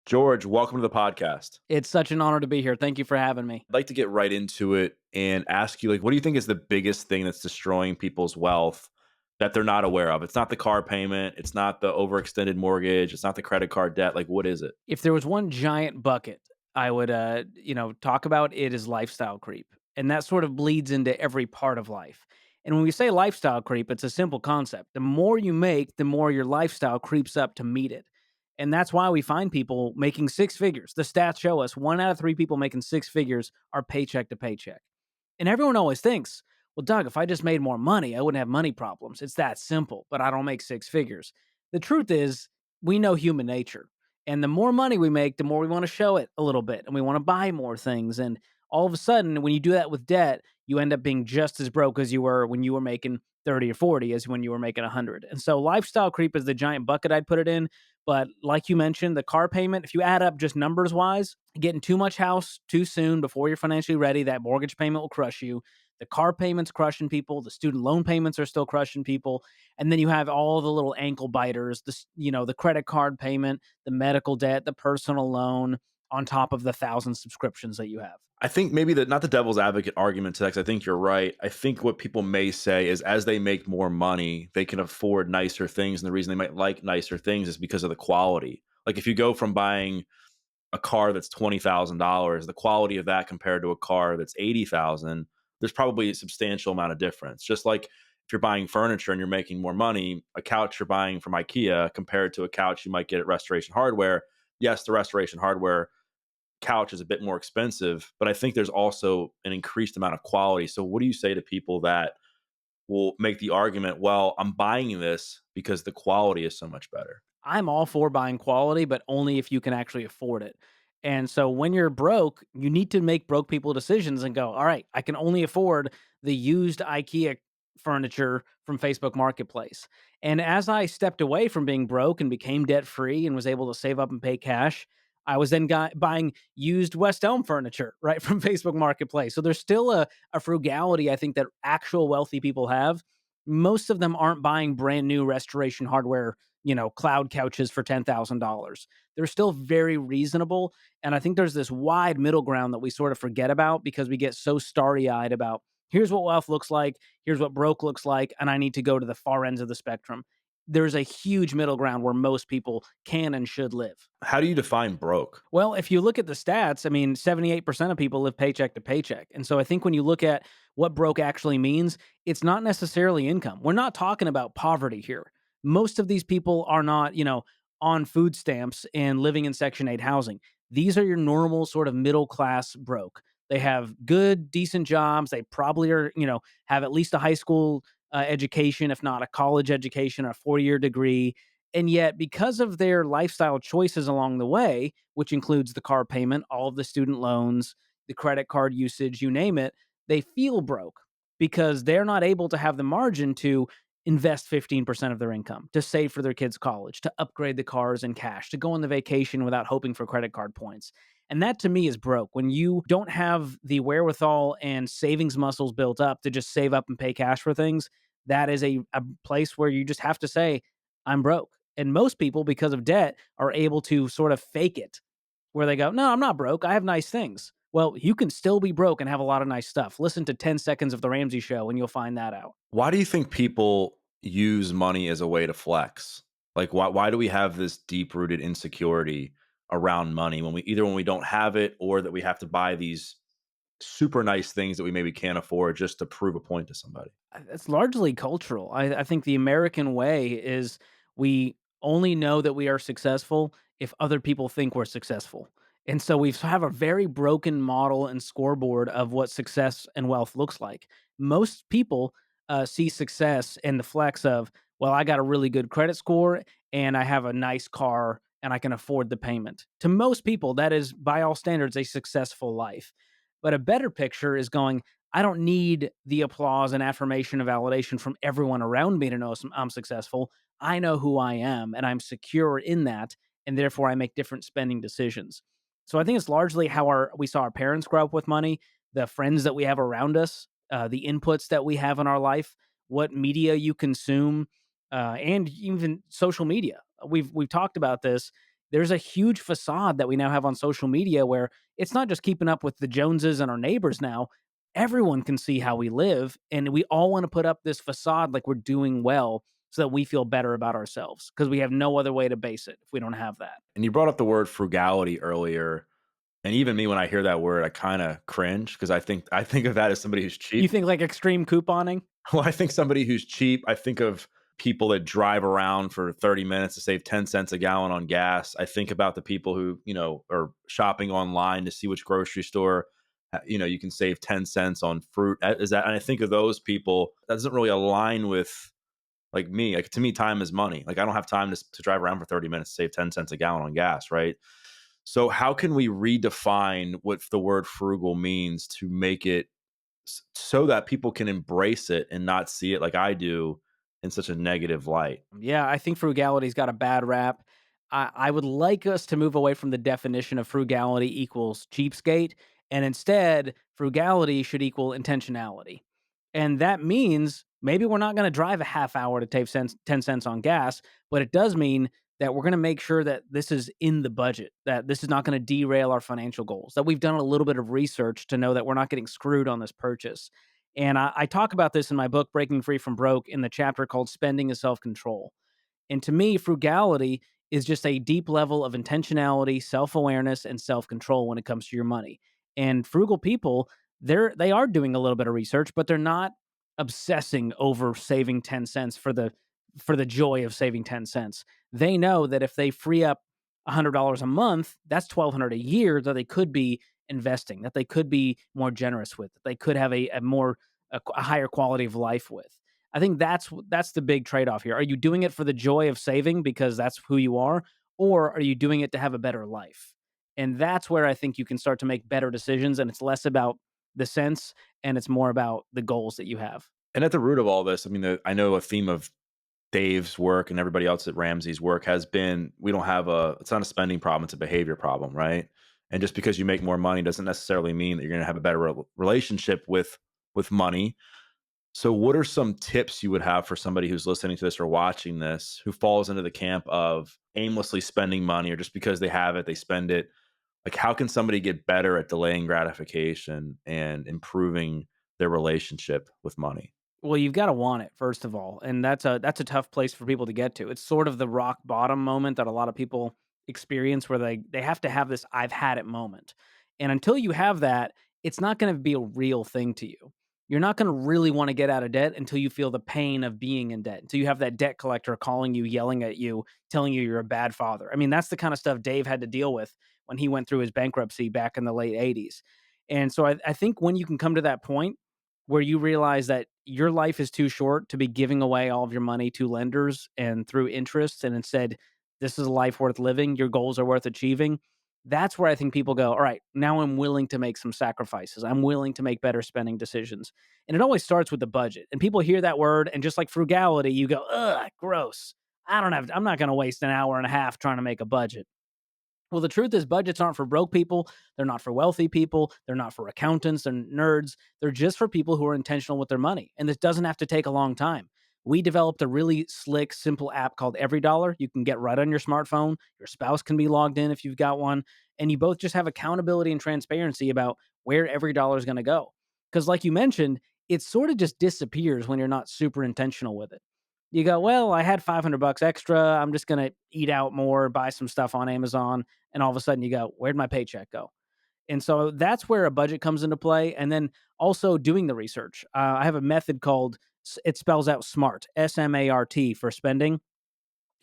George, welcome to the podcast. It's such an honor to be here. Thank you for having me. I'd like to get right into it and ask you, what do you think is the biggest thing that's destroying people's wealth that they're not aware of? It's not the car payment, it's not the overextended mortgage, it's not the credit card debt. What is it? If there was one giant bucket I would talk about, it is lifestyle creep. And that sort of bleeds into every part of life. And when we say lifestyle creep, it's a simple concept. The more you make, the more your lifestyle creeps up to meet it. And that's why we find people making six figures. The stats show us 1 out of 3 people making six figures are paycheck to paycheck. And everyone always thinks, well, Doug, if I just made more money, I wouldn't have money problems. It's that simple, but I don't make six figures. The truth is, we know human nature. And the more money we make, the more we want to show it a little bit and we want to buy more things. And all of a sudden, when you do that with debt, you end up being just as broke as you were when you were making 30 or 40 as when you were making 100. And so lifestyle creep is the giant bucket I'd put it in. But like you mentioned, the car payment, if you add up just numbers wise, getting too much house too soon before you're financially ready, that mortgage payment will crush you. The car payment's crushing people. The student loan payments are still crushing people. And then you have all the little ankle biters, the credit card payment, the medical debt, the personal loan, on top of the 1,000 subscriptions that you have. I think maybe not the devil's advocate argument to that, 'cause I think you're right. I think what people may say is as they make more money, they can afford nicer things. And the reason they might like nicer things is because of the quality. Like if you go from buying a car that's $20,000, the quality of that compared to a car that's 80,000, there's probably a substantial amount of difference. Just like if you're buying furniture and you're making more money, a couch you're buying from IKEA compared to a couch you might get at Restoration Hardware. Yes, the Restoration Hardware couch is a bit more expensive, but I think there's also an increased amount of quality. So what do you say to people that will make the argument, well, I'm buying this because the quality is so much better? I'm all for buying quality, but only if you can actually afford it. And so when you're broke, you need to make broke people decisions and go, all right, I can only afford the used IKEA furniture from Facebook Marketplace. And as I stepped away from being broke and became debt free and was able to save up and pay cash, I was then buying used West Elm furniture right from Facebook Marketplace. So there's still a frugality I think that actual wealthy people have. Most of them aren't buying brand new Restoration Hardware cloud couches for $10,000. They're still very reasonable. And I think there's this wide middle ground that we sort of forget about because we get so starry eyed about here's what wealth looks like, here's what broke looks like, and I need to go to the far ends of the spectrum. There's a huge middle ground where most people can and should live. How do you define broke? Well, if you look at the stats, I mean, 78% of people live paycheck to paycheck. And so I think when you look at what broke actually means, it's not necessarily income. We're not talking about poverty here. Most of these people are not, on food stamps and living in Section 8 housing. These are your normal sort of middle class broke. They have good, decent jobs. They probably are, have at least a high school education, if not a college education, a 4-year degree. And yet, because of their lifestyle choices along the way, which includes the car payment, all of the student loans, the credit card usage, you name it, they feel broke because they're not able to have the margin to invest 15% of their income, to save for their kids' college, to upgrade the cars in cash, to go on the vacation without hoping for credit card points. And that to me is broke. When you don't have the wherewithal and savings muscles built up to just save up and pay cash for things, that is a place where you just have to say, I'm broke. And most people, because of debt, are able to sort of fake it where they go, no, I'm not broke. I have nice things. Well, you can still be broke and have a lot of nice stuff. Listen to 10 seconds of The Ramsey Show and you'll find that out. Why do you think people use money as a way to flex? Why do we have this deep rooted insecurity around money when we don't have it or that we have to buy these super nice things that we maybe can't afford just to prove a point to somebody? It's largely cultural. I think the American way is we only know that we are successful if other people think we're successful. And so we have a very broken model and scoreboard of what success and wealth looks like. Most people see success in the flex of, well, I got a really good credit score and I have a nice car and I can afford the payment. To most people, that is, by all standards, a successful life. But a better picture is going, I don't need the applause and affirmation and validation from everyone around me to know I'm successful. I know who I am and I'm secure in that. And therefore I make different spending decisions. So I think it's largely how we saw our parents grow up with money, the friends that we have around us, the inputs that we have in our life, what media you consume, and even social media. We've talked about this. there's a huge facade that we now have on social media where it's not just keeping up with the Joneses and our neighbors now. Everyone can see how we live, and we all want to put up this facade like we're doing well so that we feel better about ourselves because we have no other way to base it if we don't have that. And you brought up the word frugality earlier. And even me, when I hear that word, I kind of cringe because I think of that as somebody who's You cheap. think like extreme couponing? Well, I think somebody who's cheap. I think of people that drive around for 30 minutes to save 10 cents a gallon on gas. I think about the people who, are shopping online to see which grocery store, you can save 10 cents on fruit. Is that, and I think of those people, that doesn't really align with like me. Like to me, time is money. Like I don't have time to drive around for 30 minutes to save 10 cents a gallon on gas, right? So how can we redefine what the word frugal means to make it so that people can embrace it and not see it like I do in such a negative light? Yeah, I think frugality's got a bad rap. I would like us to move away from the definition of frugality equals cheapskate, and instead, frugality should equal intentionality. And that means maybe we're not going to drive a half hour to save 10 cents on gas, but it does mean that we're going to make sure that this is in the budget, that this is not going to derail our financial goals, that we've done a little bit of research to know that we're not getting screwed on this purchase. And I talk about this in my book, Breaking Free from Broke, in the chapter called Spending is Self Control. And to me, frugality is just a deep level of intentionality, self-awareness, and self-control when it comes to your money. And frugal people, they are doing a little bit of research, but they're not obsessing over saving 10 cents for the joy of saving 10 cents. They know that if they free up $100 a month, that's 1,200 a year that they could be investing, that they could be more generous with, that they could have a higher quality of life with. I think that's the big trade-off here. Are you doing it for the joy of saving because that's who you are, or are you doing it to have a better life? And that's where I think you can start to make better decisions, and it's less about the cents and it's more about the goals that you have. And at the root of all this, I mean, I know a theme of Dave's work and everybody else at Ramsey's work has been we don't have it's not a spending problem, it's a behavior problem, right? And just because you make more money doesn't necessarily mean that you're going to have a better relationship with money. So, what are some tips you would have for somebody who's listening to this or watching this who falls into the camp of aimlessly spending money or just because they have it, they spend it? Like, how can somebody get better at delaying gratification and improving their relationship with money? Well, you've gotta want it, first of all, and that's a tough place for people to get to. It's sort of the rock bottom moment that a lot of people experience where they have to have this "I've had it" moment, and until you have that, it's not gonna be a real thing to you. You're not gonna really wanna get out of debt until you feel the pain of being in debt, until you have that debt collector calling you, yelling at you, telling you you're a bad father. I mean, that's the kinda stuff Dave had to deal with when he went through his bankruptcy back in the late '80s, and so I think when you can come to that point where you realize that your life is too short to be giving away all of your money to lenders and through interest, and instead, this is a life worth living, your goals are worth achieving. That's where I think people go, all right, now I'm willing to make some sacrifices. I'm willing to make better spending decisions. And it always starts with the budget. And people hear that word, and just like frugality, you go, ugh, gross. I'm not going to waste an hour and a half trying to make a budget. Well, the truth is, budgets aren't for broke people. They're not for wealthy people. They're not for accountants. They're nerds. They're just for people who are intentional with their money. And this doesn't have to take a long time. We developed a really slick, simple app called Every Dollar. You can get right on your smartphone. Your spouse can be logged in if you've got one. And you both just have accountability and transparency about where every dollar is going to go. Because, like you mentioned, it sort of just disappears when you're not super intentional with it. You go, well, I had 500 bucks extra. I'm just going to eat out more, buy some stuff on Amazon. And all of a sudden you go, where'd my paycheck go? And so that's where a budget comes into play. And then also doing the research. I have a method called, it spells out SMART, SMART for spending.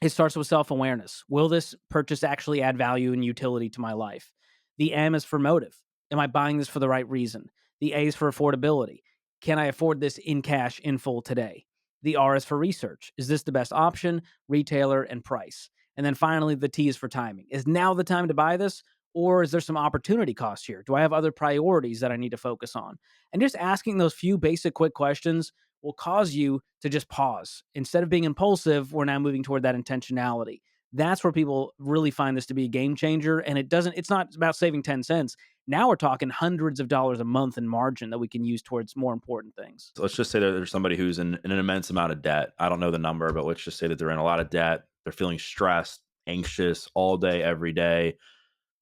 It starts with self awareness. Will this purchase actually add value and utility to my life? The M is for motive. Am I buying this for the right reason? The A is for affordability. Can I afford this in cash in full today? The R is for research. Is this the best option, retailer, and price? And then finally, the T is for timing. Is now the time to buy this? Or is there some opportunity cost here? Do I have other priorities that I need to focus on? And just asking those few basic, quick questions will cause you to just pause. Instead of being impulsive, we're now moving toward that intentionality. That's where people really find this to be a game changer. And it's not about saving 10 cents. Now we're talking hundreds of dollars a month in margin that we can use towards more important things. So let's just say that there's somebody who's in an immense amount of debt. I don't know the number, but let's just say that they're in a lot of debt. They're feeling stressed. anxious all day, every day.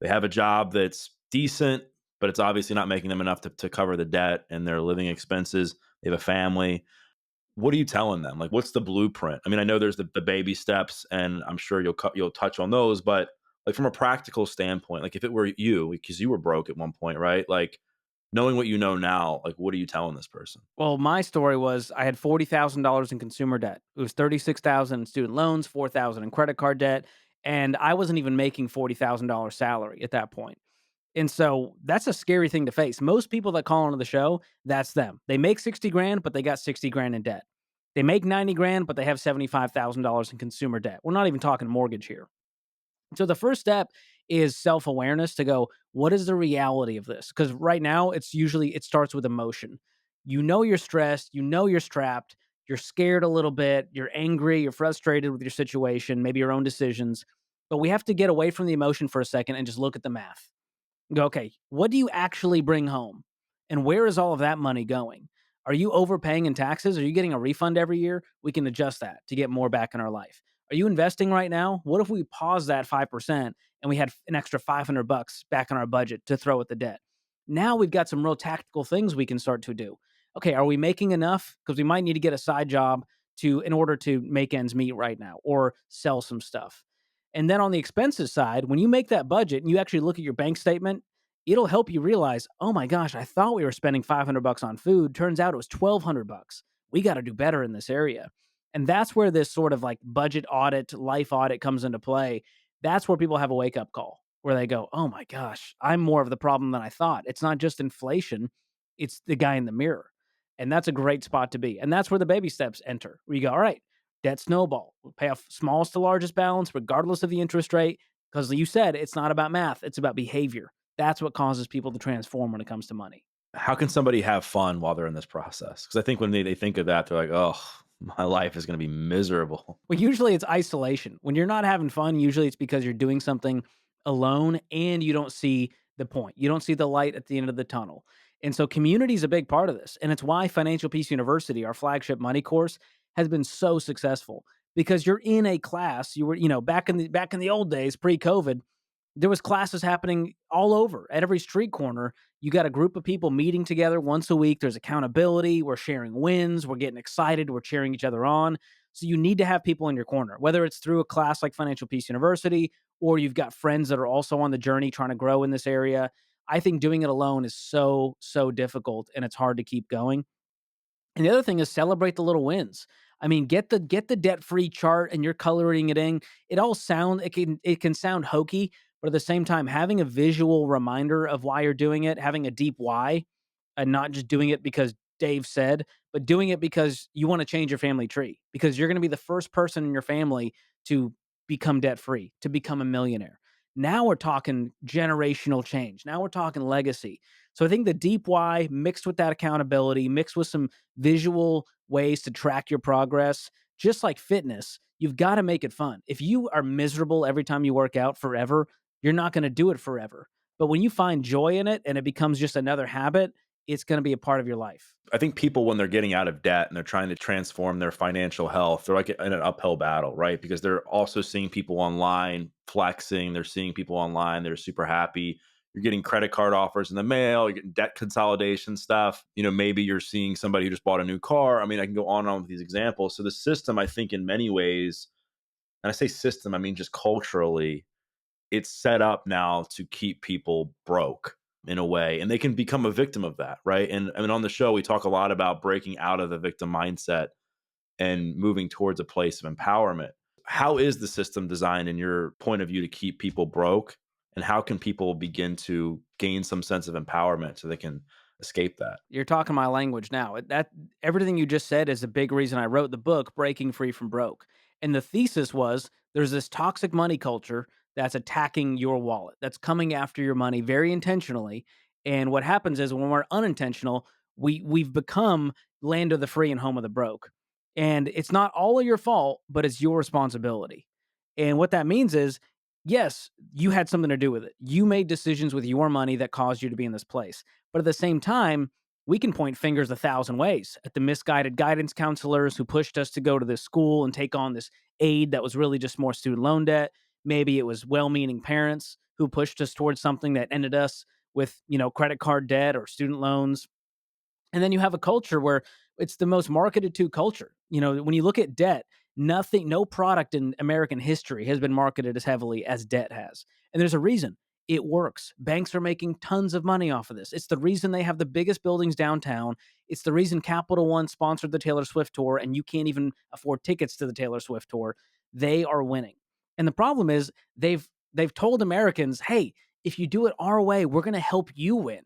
They have a job that's decent, but it's obviously not making them enough to cover the debt and their living expenses. They have a family. What are you telling them? Like, what's the blueprint? I mean, I know there's the baby steps, and I'm sure you'll touch on those, but like from a practical standpoint, like if it were you, because you were broke at one point, right? Like knowing what you know now, like what are you telling this person? Well, my story was I had $40,000 in consumer debt. It was 36,000 in student loans, 4,000 in credit card debt, and I wasn't even making $40,000 salary at that point. And so that's a scary thing to face. Most people that call onto the show, that's them. They make 60 grand, but they got 60 grand in debt. They make 90 grand, but they have $75,000 in consumer debt. We're not even talking mortgage here. So the first step is self-awareness to go, what is the reality of this? Because right now it starts with emotion. You know you're stressed, you know you're strapped, you're scared a little bit, you're angry, you're frustrated with your situation, maybe your own decisions. But we have to get away from the emotion for a second and just look at the math. Go, okay, what do you actually bring home? And where is all of that money going? Are you overpaying in taxes? Are you getting a refund every year? We can adjust that to get more back in our life. Are you investing right now? What if we pause that 5% and we had an extra 500 bucks back in our budget to throw at the debt? Now we've got some real tactical things we can start to do. Okay, are we making enough? Because we might need to get a side job to in order to make ends meet right now or sell some stuff. And then on the expenses side, when you make that budget and you actually look at your bank statement, it'll help you realize, "Oh my gosh, I thought we were spending 500 bucks on food. Turns out it was 1,200 bucks. We got to do better in this area." And that's where this sort of like budget audit, life audit comes into play. That's where people have a wake up call where they go, "Oh my gosh, I'm more of the problem than I thought. It's not just inflation, it's the guy in the mirror." And that's a great spot to be. And that's where the baby steps enter. Where you go, "All right, debt snowball. We'll pay off smallest to largest balance, regardless of the interest rate." Because you said it's not about math, it's about behavior. That's what causes people to transform when it comes to money. How can somebody have fun while they're in this process? Because I think when they think of that, they're like, oh, my life is going to be miserable. Well, usually it's isolation. When you're not having fun, usually it's because you're doing something alone and you don't see the point. You don't see the light at the end of the tunnel. And so community is a big part of this. And it's why Financial Peace University, our flagship money course, has been so successful because you're in a class. You were, back in the old days, pre-COVID, there was classes happening all over at every street corner. You got a group of people meeting together once a week. There's accountability. We're sharing wins. We're getting excited. We're cheering each other on. So you need to have people in your corner, whether it's through a class like Financial Peace University or you've got friends that are also on the journey trying to grow in this area. I think doing it alone is so difficult and it's hard to keep going. And the other thing is celebrate the little wins. I mean, get the debt-free chart and you're coloring it in. It can sound hokey, but at the same time, having a visual reminder of why you're doing it, having a deep why, and not just doing it because Dave said, but doing it because you want to change your family tree, because you're going to be the first person in your family to become debt-free, to become a millionaire. Now we're talking generational change. Now we're talking legacy. So I think the deep why mixed with that accountability, mixed with some visual ways to track your progress, just like fitness, you've got to make it fun. If you are miserable every time you work out forever, you're not going to do it forever. But when you find joy in it and it becomes just another habit, it's going to be a part of your life. I think people, when they're getting out of debt and they're trying to transform their financial health, they're like in an uphill battle, right? Because they're also seeing people online flexing. They're seeing people online. They're super happy. You're getting credit card offers in the mail. You're getting debt consolidation stuff. Maybe you're seeing somebody who just bought a new car. I mean, I can go on and on with these examples. So the system, I think, in many ways, and I say system, I mean just culturally, it's set up now to keep people broke in a way, and they can become a victim of that, right? And I mean, on the show, we talk a lot about breaking out of the victim mindset and moving towards a place of empowerment. How is the system designed, in your point of view, to keep people broke? And how can people begin to gain some sense of empowerment so they can escape that? You're talking my language now. That everything you just said is a big reason I wrote the book Breaking Free from Broke. And the thesis was there's this toxic money culture that's attacking your wallet, that's coming after your money very intentionally. And what happens is when we're unintentional, we've become land of the free and home of the broke. And it's not all of your fault, but it's your responsibility. And what that means is, yes, you had something to do with it. You made decisions with your money that caused you to be in this place. But at the same time, we can point fingers 1,000 ways at the misguided guidance counselors who pushed us to go to this school and take on this aid that was really just more student loan debt. Maybe it was well-meaning parents who pushed us towards something that ended us with, credit card debt or student loans. And then you have a culture where it's the most marketed to culture. When you look at debt, no product in American history has been marketed as heavily as debt has. And there's a reason. It works. Banks are making tons of money off of this. It's the reason they have the biggest buildings downtown. It's the reason Capital One sponsored the Taylor Swift tour and you can't even afford tickets to the Taylor Swift tour. They are winning. And the problem is they've told Americans, "Hey, if you do it our way, we're going to help you win.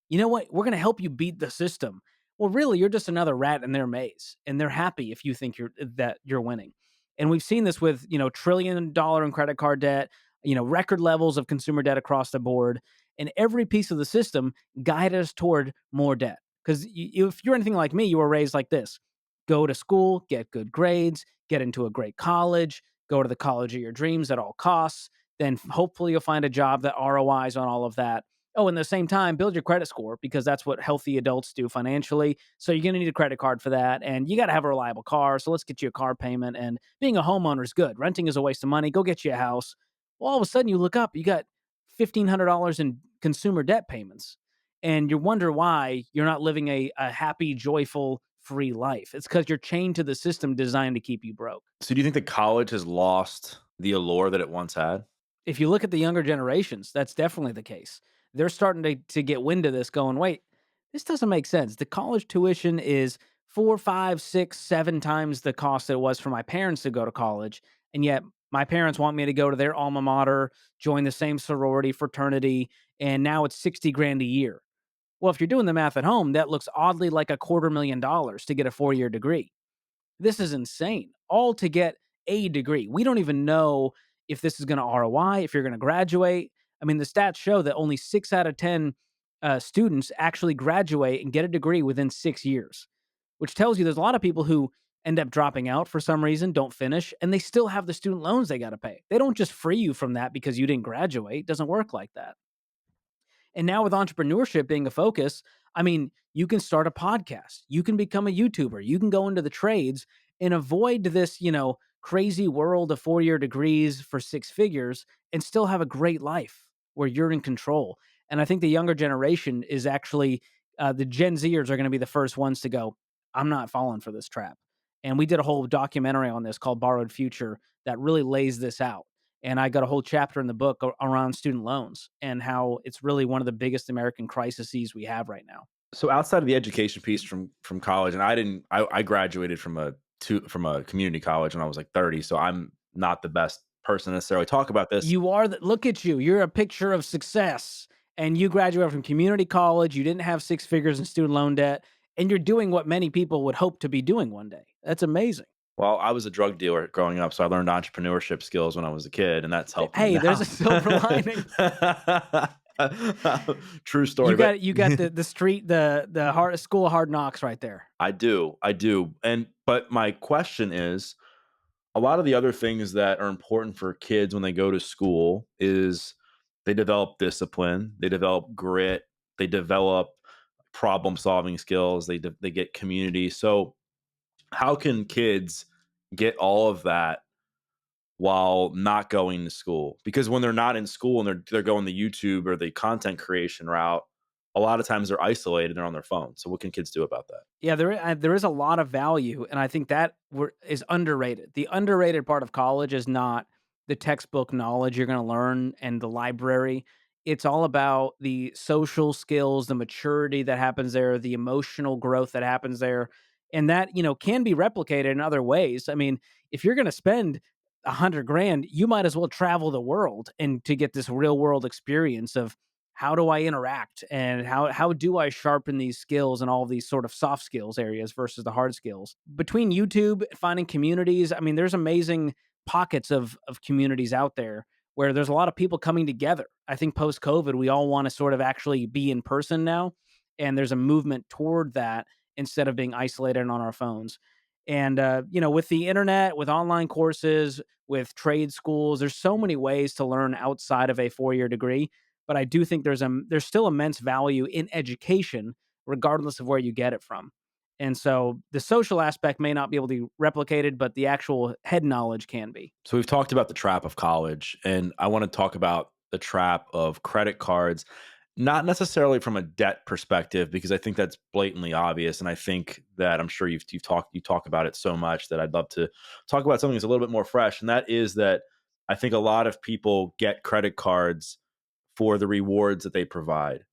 You know what? We're going to help you beat the system." Well, really, you're just another rat in their maze, and they're happy if you think you're winning. And we've seen this with $1 trillion in credit card debt, record levels of consumer debt across the board, and every piece of the system guide us toward more debt. Because if you're anything like me, you were raised like this: go to school, get good grades, get into a great college, go to the college of your dreams at all costs. Then hopefully you'll find a job that ROIs on all of that. Oh, and at the same time, build your credit score because that's what healthy adults do financially. So you're going to need a credit card for that. And you got to have a reliable car. So let's get you a car payment. And being a homeowner is good. Renting is a waste of money. Go get you a house. Well, all of a sudden you look up, you got $1,500 in consumer debt payments. And you wonder why you're not living a happy, joyful, free life. It's because you're chained to the system designed to keep you broke. So do you think that college has lost the allure that it once had? If you look at the younger generations, that's definitely the case. They're starting to get wind of this, going, wait, this doesn't make sense. The college tuition is 4, 5, 6, 7 times the cost that it was for my parents to go to college. And yet my parents want me to go to their alma mater, join the same sorority, fraternity, and now it's 60 grand a year. Well, if you're doing the math at home, that looks oddly like $250,000 to get a 4-year degree. This is insane. All to get a degree. We don't even know if this is going to ROI, if you're going to graduate. I mean, the stats show that only 6 out of 10 students actually graduate and get a degree within 6 years, which tells you there's a lot of people who end up dropping out for some reason, don't finish, and they still have the student loans they got to pay. They don't just free you from that because you didn't graduate. It doesn't work like that. And now with entrepreneurship being a focus, I mean, you can start a podcast, you can become a YouTuber, you can go into the trades and avoid this, crazy world of 4-year degrees for 6 figures and still have a great life where you're in control. And I think the younger generation is actually the Gen Zers are going to be the first ones to go, I'm not falling for this trap. And we did a whole documentary on this called Borrowed Future that really lays this out. And I got a whole chapter in the book around student loans and how it's really one of the biggest American crises we have right now. So outside of the education piece from college, and I graduated from a community college when I was like 30, so I'm not the best person to necessarily talk about this. Look at you. You're a picture of success. And you graduated from community college. You didn't have 6 figures in student loan debt. And you're doing what many people would hope to be doing one day. That's amazing. Well, I was a drug dealer growing up, so I learned entrepreneurship skills when I was a kid, and that's helped me Hey, there's a now. silver lining. True You story, but got you got the street, the hard school of hard knocks right there. I do, but my question is, a lot of the other things that are important for kids when they go to school is they develop discipline, they develop grit, they develop problem solving skills, they get community. So, how can kids get all of that while not going to school? Because when they're not in school and they're going the YouTube or the content creation route, a lot of times they're isolated, they're on their phone. So, what can kids do about that? Yeah, there is a lot of value, and I think that is underrated. The underrated part of college is not the textbook knowledge you're going to learn and the library. It's all about the social skills, the maturity that happens there, the emotional growth that happens there, and that can be replicated in other ways. I mean, if you're going to spend 100 grand, you might as well travel the world and to get this real world experience of how do I interact and how do I sharpen these skills and all of these sort of soft skills areas versus the hard skills. Between YouTube, finding communities, I mean, there's amazing pockets of communities out there where there's a lot of people coming together. I think post COVID, we all want to sort of actually be in person now, and there's a movement toward that instead of being isolated on our phones. And with the internet, with online courses, with trade schools, there's so many ways to learn outside of a 4-year degree, but I do think there's still immense value in education, regardless of where you get it from. And so the social aspect may not be able to be replicated, but the actual head knowledge can be. So we've talked about the trap of college, and I want to talk about the trap of credit cards, not necessarily from a debt perspective, because I think that's blatantly obvious. And I think that I'm sure you talk about it so much that I'd love to talk about something that's a little bit more fresh. And that is that I think a lot of people get credit cards for the rewards that they provide.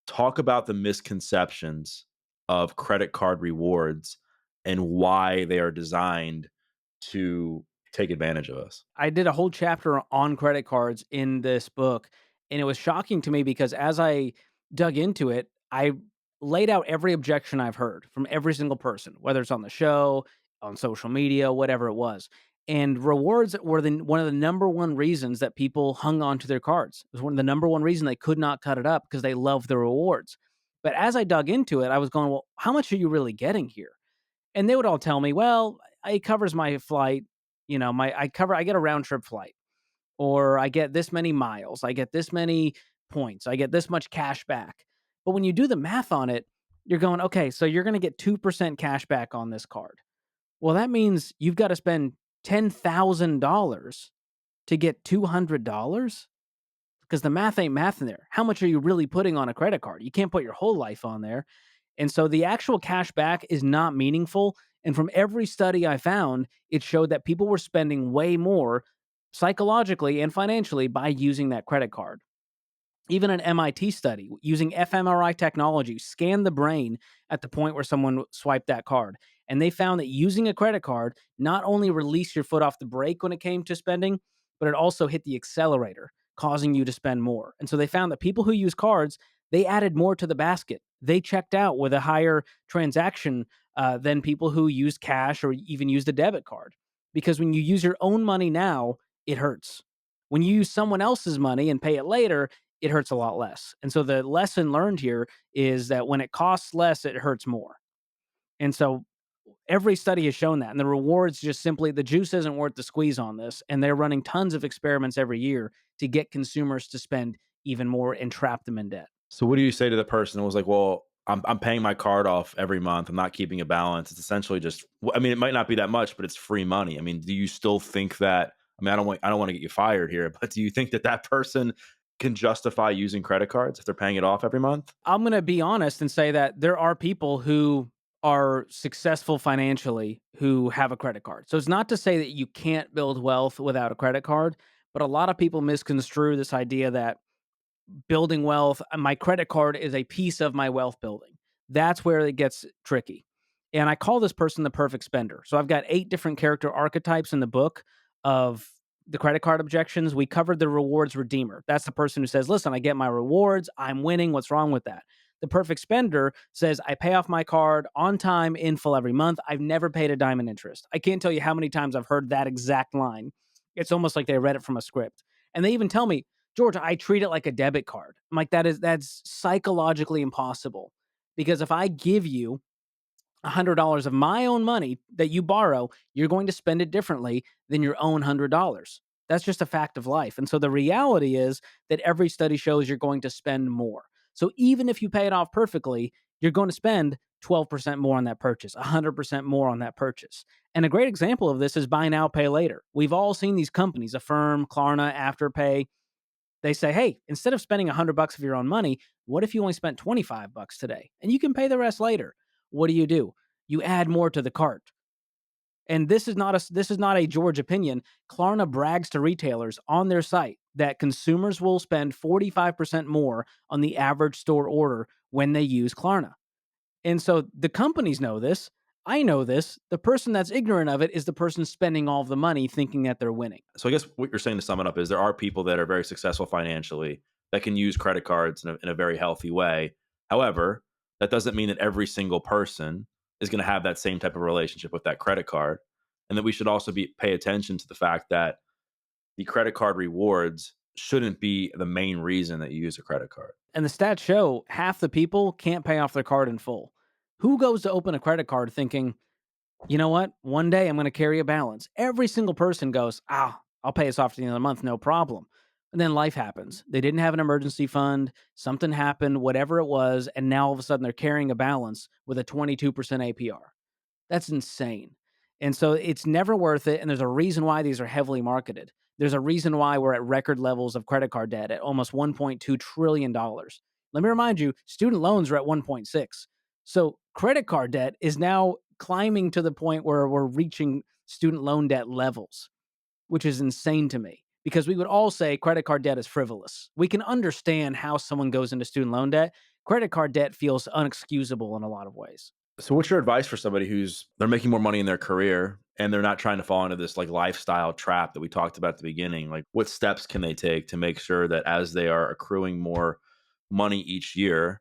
Talk about the misconceptions of credit card rewards and why they are designed to take advantage of us. I did a whole chapter on credit cards in this book, and it was shocking to me because as I dug into it, I laid out every objection I've heard from every single person, whether it's on the show, on social media, whatever it was. And rewards were one of the number one reasons that people hung on to their cards. It was one of the number one reason they could not cut it up because they love the rewards. But as I dug into it, I was going, well, how much are you really getting here? And they would all tell me, "Well, it covers my flight, I get a round trip flight, or I get this many miles, I get this many points, I get this much cash back." But when you do the math on it, you're going, "Okay, so you're gonna get 2% cash back on this card." Well, that means you've gotta spend $10,000 to get $200? Because the math ain't math in there. How much are you really putting on a credit card? You can't put your whole life on there. And so the actual cash back is not meaningful. And from every study I found, it showed that people were spending way more psychologically and financially by using that credit card. Even an MIT study using fMRI technology scanned the brain at the point where someone swiped that card. And they found that using a credit card not only released your foot off the brake when it came to spending, but it also hit the accelerator, causing you to spend more. And so they found that people who use cards, they added more to the basket. They checked out with a higher transaction than people who use cash or even use the debit card. Because when you use your own money now, it hurts. When you use someone else's money and pay it later, it hurts a lot less. And so the lesson learned here is that when it costs less, it hurts more. And so every study has shown that. And the rewards just simply, the juice isn't worth the squeeze on this. And they're running tons of experiments every year to get consumers to spend even more and trap them in debt. So what do you say to the person who was like, "Well, I'm paying my card off every month. I'm not keeping a balance. It's essentially just I mean, it might not be that much, but it's free money." I mean, do you still think that I mean, I don't want to get you fired here, but do you think that that person can justify using credit cards if they're paying it off every month? I'm going to be honest and say that there are people who are successful financially who have a credit card. So it's not to say that you can't build wealth without a credit card, but a lot of people misconstrue this idea that building wealth, my credit card is a piece of my wealth building. That's where it gets tricky. And I call this person the perfect spender. So I've got 8 different character archetypes in the book of the credit card objections. We covered the rewards redeemer. That's the person who says, "Listen, I get my rewards, I'm winning. What's wrong with that?" The perfect spender says, "I pay off my card on time, in full every month. I've never paid a dime in interest." I can't tell you how many times I've heard that exact line. It's almost like they read it from a script. And they even tell me, "George, I treat it like a debit card." I'm like, that's psychologically impossible. Because if I give you $100 of my own money that you borrow, you're going to spend it differently than your own $100. That's just a fact of life. And so the reality is that every study shows you're going to spend more. So even if you pay it off perfectly, you're going to spend 12% more on that purchase, 100% more on that purchase. And a great example of this is buy now, pay later. We've all seen these companies, Affirm, Klarna, Afterpay. They say, "Hey, instead of spending $100 of your own money, what if you only spent $25 today and you can pay the rest later?" What do? You add more to the cart. And this is not a George opinion. Klarna brags to retailers on their site that consumers will spend 45% more on the average store order when they use Klarna. And so the companies know this. I know this. The person that's ignorant of it is the person spending all of the money thinking that they're winning. So I guess what you're saying, to sum it up, is there are people that are very successful financially that can use credit cards in a very healthy way. However, that doesn't mean that every single person is going to have that same type of relationship with that credit card, and that we should also be pay attention to the fact that the credit card rewards shouldn't be the main reason that you use a credit card. And the stats show half the people can't pay off their card in full. Who goes to open a credit card thinking, "You know what? One day I'm going to carry a balance." Every single person goes, "Ah, I'll pay this off at the end of the month, no problem." And then life happens. They didn't have an emergency fund, something happened, whatever it was, and now all of a sudden they're carrying a balance with a 22% APR. That's insane. And so it's never worth it. And there's a reason why these are heavily marketed. There's a reason why we're at record levels of credit card debt at almost $1.2 trillion. Let me remind you, student loans are at 1.6. So credit card debt is now climbing to the point where we're reaching student loan debt levels, which is insane to me because we would all say credit card debt is frivolous. We can understand how someone goes into student loan debt. Credit card debt feels unexcusable in a lot of ways. So what's your advice for somebody who's they're making more money in their career and they're not trying to fall into this like lifestyle trap that we talked about at the beginning? Like what steps can they take to make sure that as they are accruing more money each year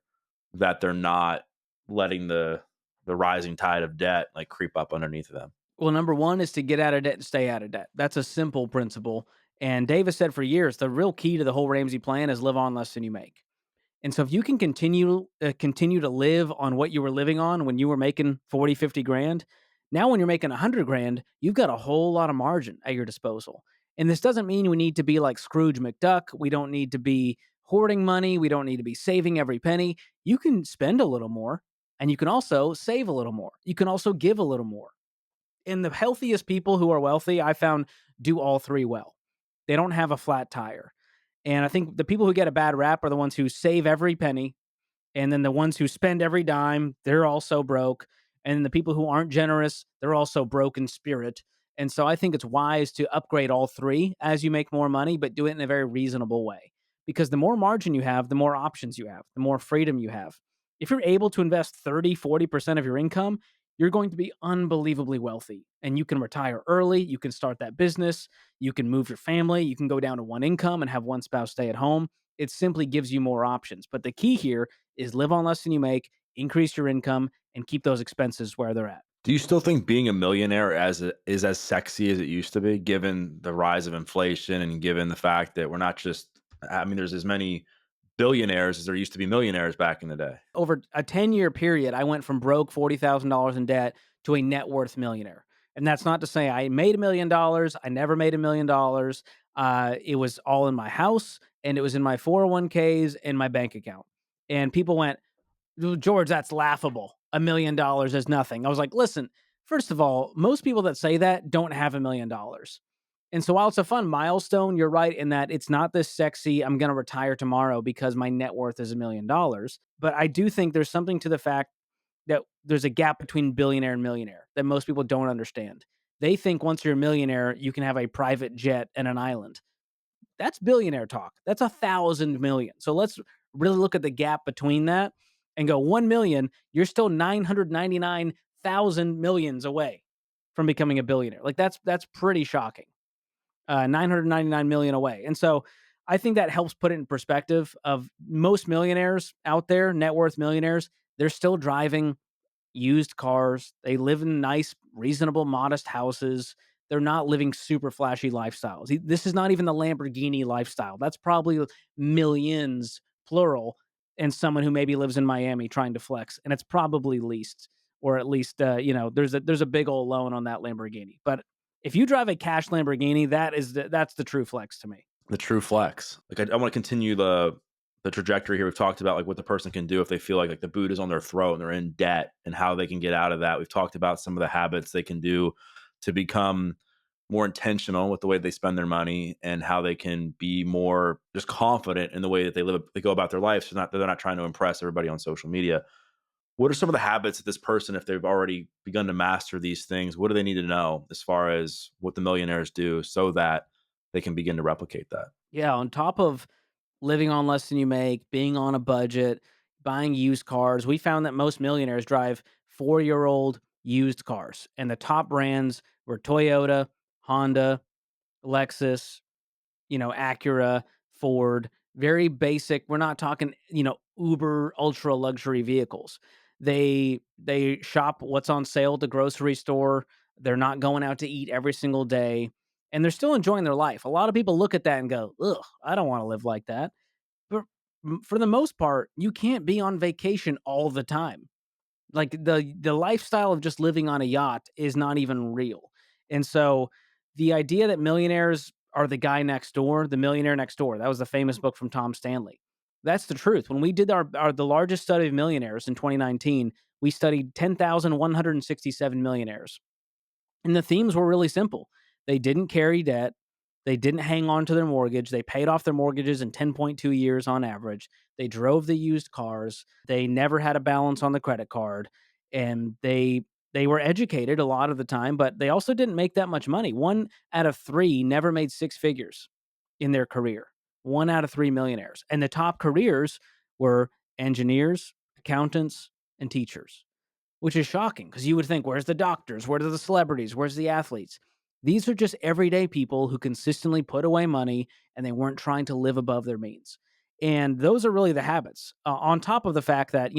that they're not letting the rising tide of debt like creep up underneath of them? Well, number one is to get out of debt and stay out of debt. That's a simple principle. And Davis said for years, the real key to the whole Ramsey plan is live on less than you make. And so if you can continue to live on what you were living on when you were making 40, 50 grand, now when you're making 100 grand, you've got a whole lot of margin at your disposal. And this doesn't mean we need to be like Scrooge McDuck. We don't need to be hoarding money. We don't need to be saving every penny. You can spend a little more and you can also save a little more. You can also give a little more. And the healthiest people who are wealthy, I found, do all three well. They don't have a flat tire. And I think the people who get a bad rap are the ones who save every penny, and then the ones who spend every dime, they're also broke. And then the people who aren't generous, they're also broke in spirit. And so I think it's wise to upgrade all three as you make more money, but do it in a very reasonable way. Because the more margin you have, the more options you have, the more freedom you have. If you're able to invest 30, 40% of your income, you're going to be unbelievably wealthy. And you can retire early, you can start that business, you can move your family, you can go down to one income and have one spouse stay at home. It simply gives you more options. But the key here is live on less than you make, increase your income, and keep those expenses where they're at. Do you still think being a millionaire is as sexy as it used to be, given the rise of inflation and given the fact that we're not just I mean, there's as many billionaires as there used to be millionaires back in the day. Over a 10-year period, I went from broke $40,000 in debt to a net worth millionaire. And that's not to say I made $1 million. I never made $1 million. It was all in my house and it was in my 401ks and my bank account. And people went, George, that's laughable. $1 million is nothing. I was like, listen, first of all, most people that say that don't have $1 million. And so while it's a fun milestone, you're right in that it's not this sexy, I'm going to retire tomorrow because my net worth is $1 million. But I do think there's something to the fact that there's a gap between billionaire and millionaire that most people don't understand. They think once you're a millionaire, you can have a private jet and an island. That's billionaire talk. That's 1,000 million. So let's really look at the gap between that and go 1 million, you're still 999,000 millions away from becoming a billionaire. Like that's pretty shocking. 999 million away. And so I think that helps put it in perspective of most millionaires out there, net worth millionaires, they're still driving used cars. They live in nice, reasonable, modest houses. They're not living super flashy lifestyles. This is not even the Lamborghini lifestyle. That's probably millions, plural, and someone who maybe lives in Miami trying to flex, and it's probably leased, or at least there's a big old loan on that Lamborghini. But if you drive a cash Lamborghini, that's the true flex to me. The true flex. Like I want to continue the trajectory here. We've talked about like what the person can do if they feel like the boot is on their throat and they're in debt and how they can get out of that. We've talked about some of the habits they can do to become more intentional with the way they spend their money and how they can be more just confident in the way that they go about their life. So they're not trying to impress everybody on social media. What are some of the habits that this person, if they've already begun to master these things, what do they need to know as far as what the millionaires do so that they can begin to replicate that? Yeah, on top of living on less than you make, being on a budget, buying used cars. We found that most millionaires drive 4-year-old used cars, and the top brands were Toyota, Honda, Lexus, Acura, Ford, very basic. We're not talking, uber ultra luxury vehicles. They shop what's on sale at the grocery store. They're not going out to eat every single day, and they're still enjoying their life. A lot of people look at that and go, "Ugh, I don't want to live like that." But for the most part, you can't be on vacation all the time. Like the lifestyle of just living on a yacht is not even real. And so the idea that millionaires are the guy next door, the millionaire next door. That was the famous book from Tom Stanley. That's the truth. When we did our the largest study of millionaires in 2019, we studied 10,167 millionaires. And the themes were really simple. They didn't carry debt. They didn't hang on to their mortgage. They paid off their mortgages in 10.2 years on average. They drove the used cars. They never had a balance on the credit card. And they were educated a lot of the time, but they also didn't make that much money. One out of three never made six figures in their career. One out of three millionaires. And the top careers were engineers, accountants, and teachers, which is shocking because you would think, where's the doctors? Where are the celebrities? Where's the athletes? These are just everyday people who consistently put away money and they weren't trying to live above their means. And those are really the habits. On top of the fact that,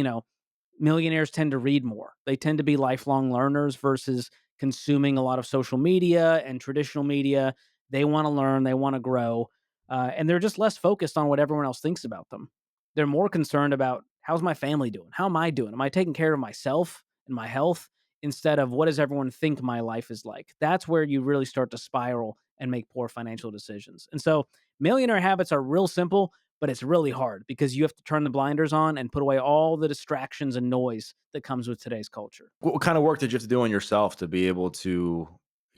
millionaires tend to read more. They tend to be lifelong learners versus consuming a lot of social media and traditional media. They want to learn, they want to grow, and they're just less focused on what everyone else thinks about them. They're more concerned about how's my family doing? How am I doing? Am I taking care of myself and my health instead of what does everyone think my life is like? That's where you really start to spiral and make poor financial decisions. And so, millionaire habits are real simple, but it's really hard because you have to turn the blinders on and put away all the distractions and noise that comes with today's culture. What kind of work did you have to do on yourself to be able to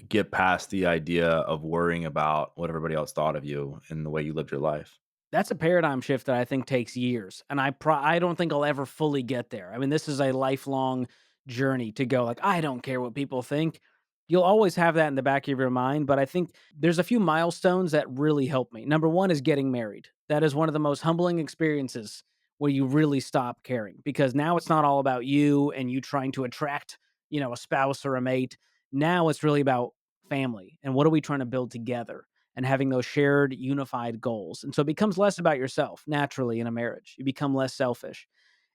get past the idea of worrying about what everybody else thought of you and the way you lived your life? That's a paradigm shift that I think takes years, and I don't think I'll ever fully get there. I mean, this is a lifelong journey to go like, "I don't care what people think." You'll always have that in the back of your mind, but I think there's a few milestones that really help me. Number 1 is getting married. That is one of the most humbling experiences where you really stop caring because now it's not all about you and you trying to attract, a spouse or a mate. Now it's really about family and what are we trying to build together? And having those shared unified goals. And so it becomes less about yourself naturally in a marriage. You become less selfish.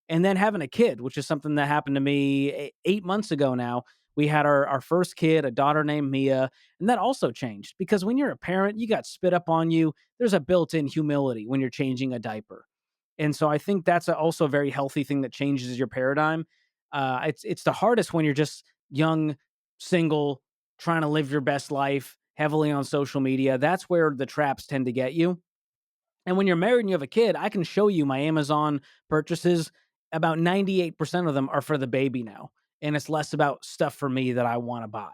And then having a kid, which is something that happened to me 8 months ago now. We had our first kid, a daughter named Mia. And that also changed because when you're a parent, you got spit up on you. There's a built in humility when you're changing a diaper. And so I think that's also a very healthy thing that changes your paradigm. It's the hardest when you're just young, single, trying to live your best life, heavily on social media. That's where the traps tend to get you. And when you're married and you have a kid, I can show you my Amazon purchases. About 98% of them are for the baby now. And it's less about stuff for me that I want to buy.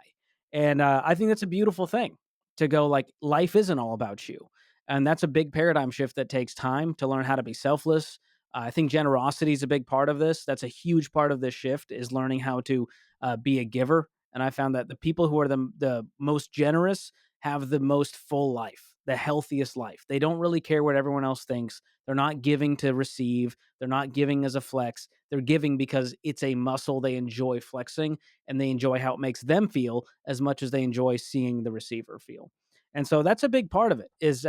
And I think that's a beautiful thing to go like, life isn't all about you. And that's a big paradigm shift that takes time to learn how to be selfless. I think generosity is a big part of this. That's a huge part of this shift is learning how to be a giver. And I found that the people who are the most generous have the most full life, the healthiest life. They don't really care what everyone else thinks. They're not giving to receive. They're not giving as a flex. They're giving because it's a muscle they enjoy flexing and they enjoy how it makes them feel as much as they enjoy seeing the receiver feel. And so that's a big part of it is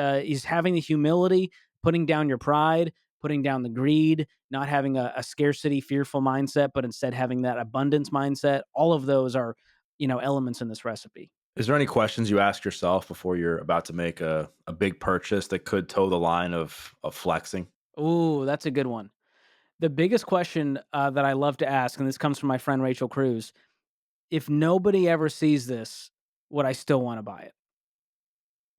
having the humility, putting down your pride, putting down the greed, not having a scarcity, fearful mindset, but instead having that abundance mindset. All of those are, elements in this recipe. Is there any questions you ask yourself before you're about to make a big purchase that could toe the line of flexing? Ooh, that's a good one. The biggest question that I love to ask, and this comes from my friend Rachel Cruz: if nobody ever sees this, would I still want to buy it?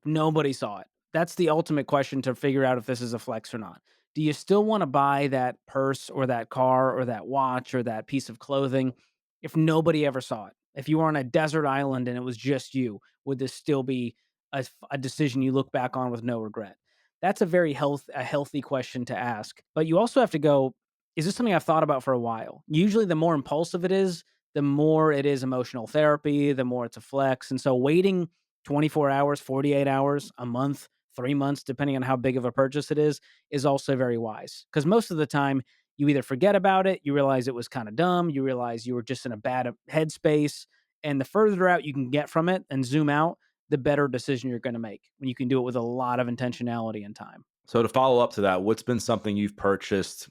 Nobody saw it. That's the ultimate question to figure out if this is a flex or not. Do you still want to buy that purse or that car or that watch or that piece of clothing if nobody ever saw it? If you were on a desert island and it was just you, would this still be a decision you look back on with no regret? That's a very healthy question to ask. But you also have to go, is this something I've thought about for a while? Usually the more impulsive it is, the more it is emotional therapy, the more it's a flex. And so waiting 24 hours, 48 hours, a month, 3 months, depending on how big of a purchase it is also very wise. Because most of the time, you either forget about it, you realize it was kind of dumb, you realize you were just in a bad headspace. And the further out you can get from it and zoom out, the better decision you're going to make when you can do it with a lot of intentionality and time. So to follow up to that, what's been something you've purchased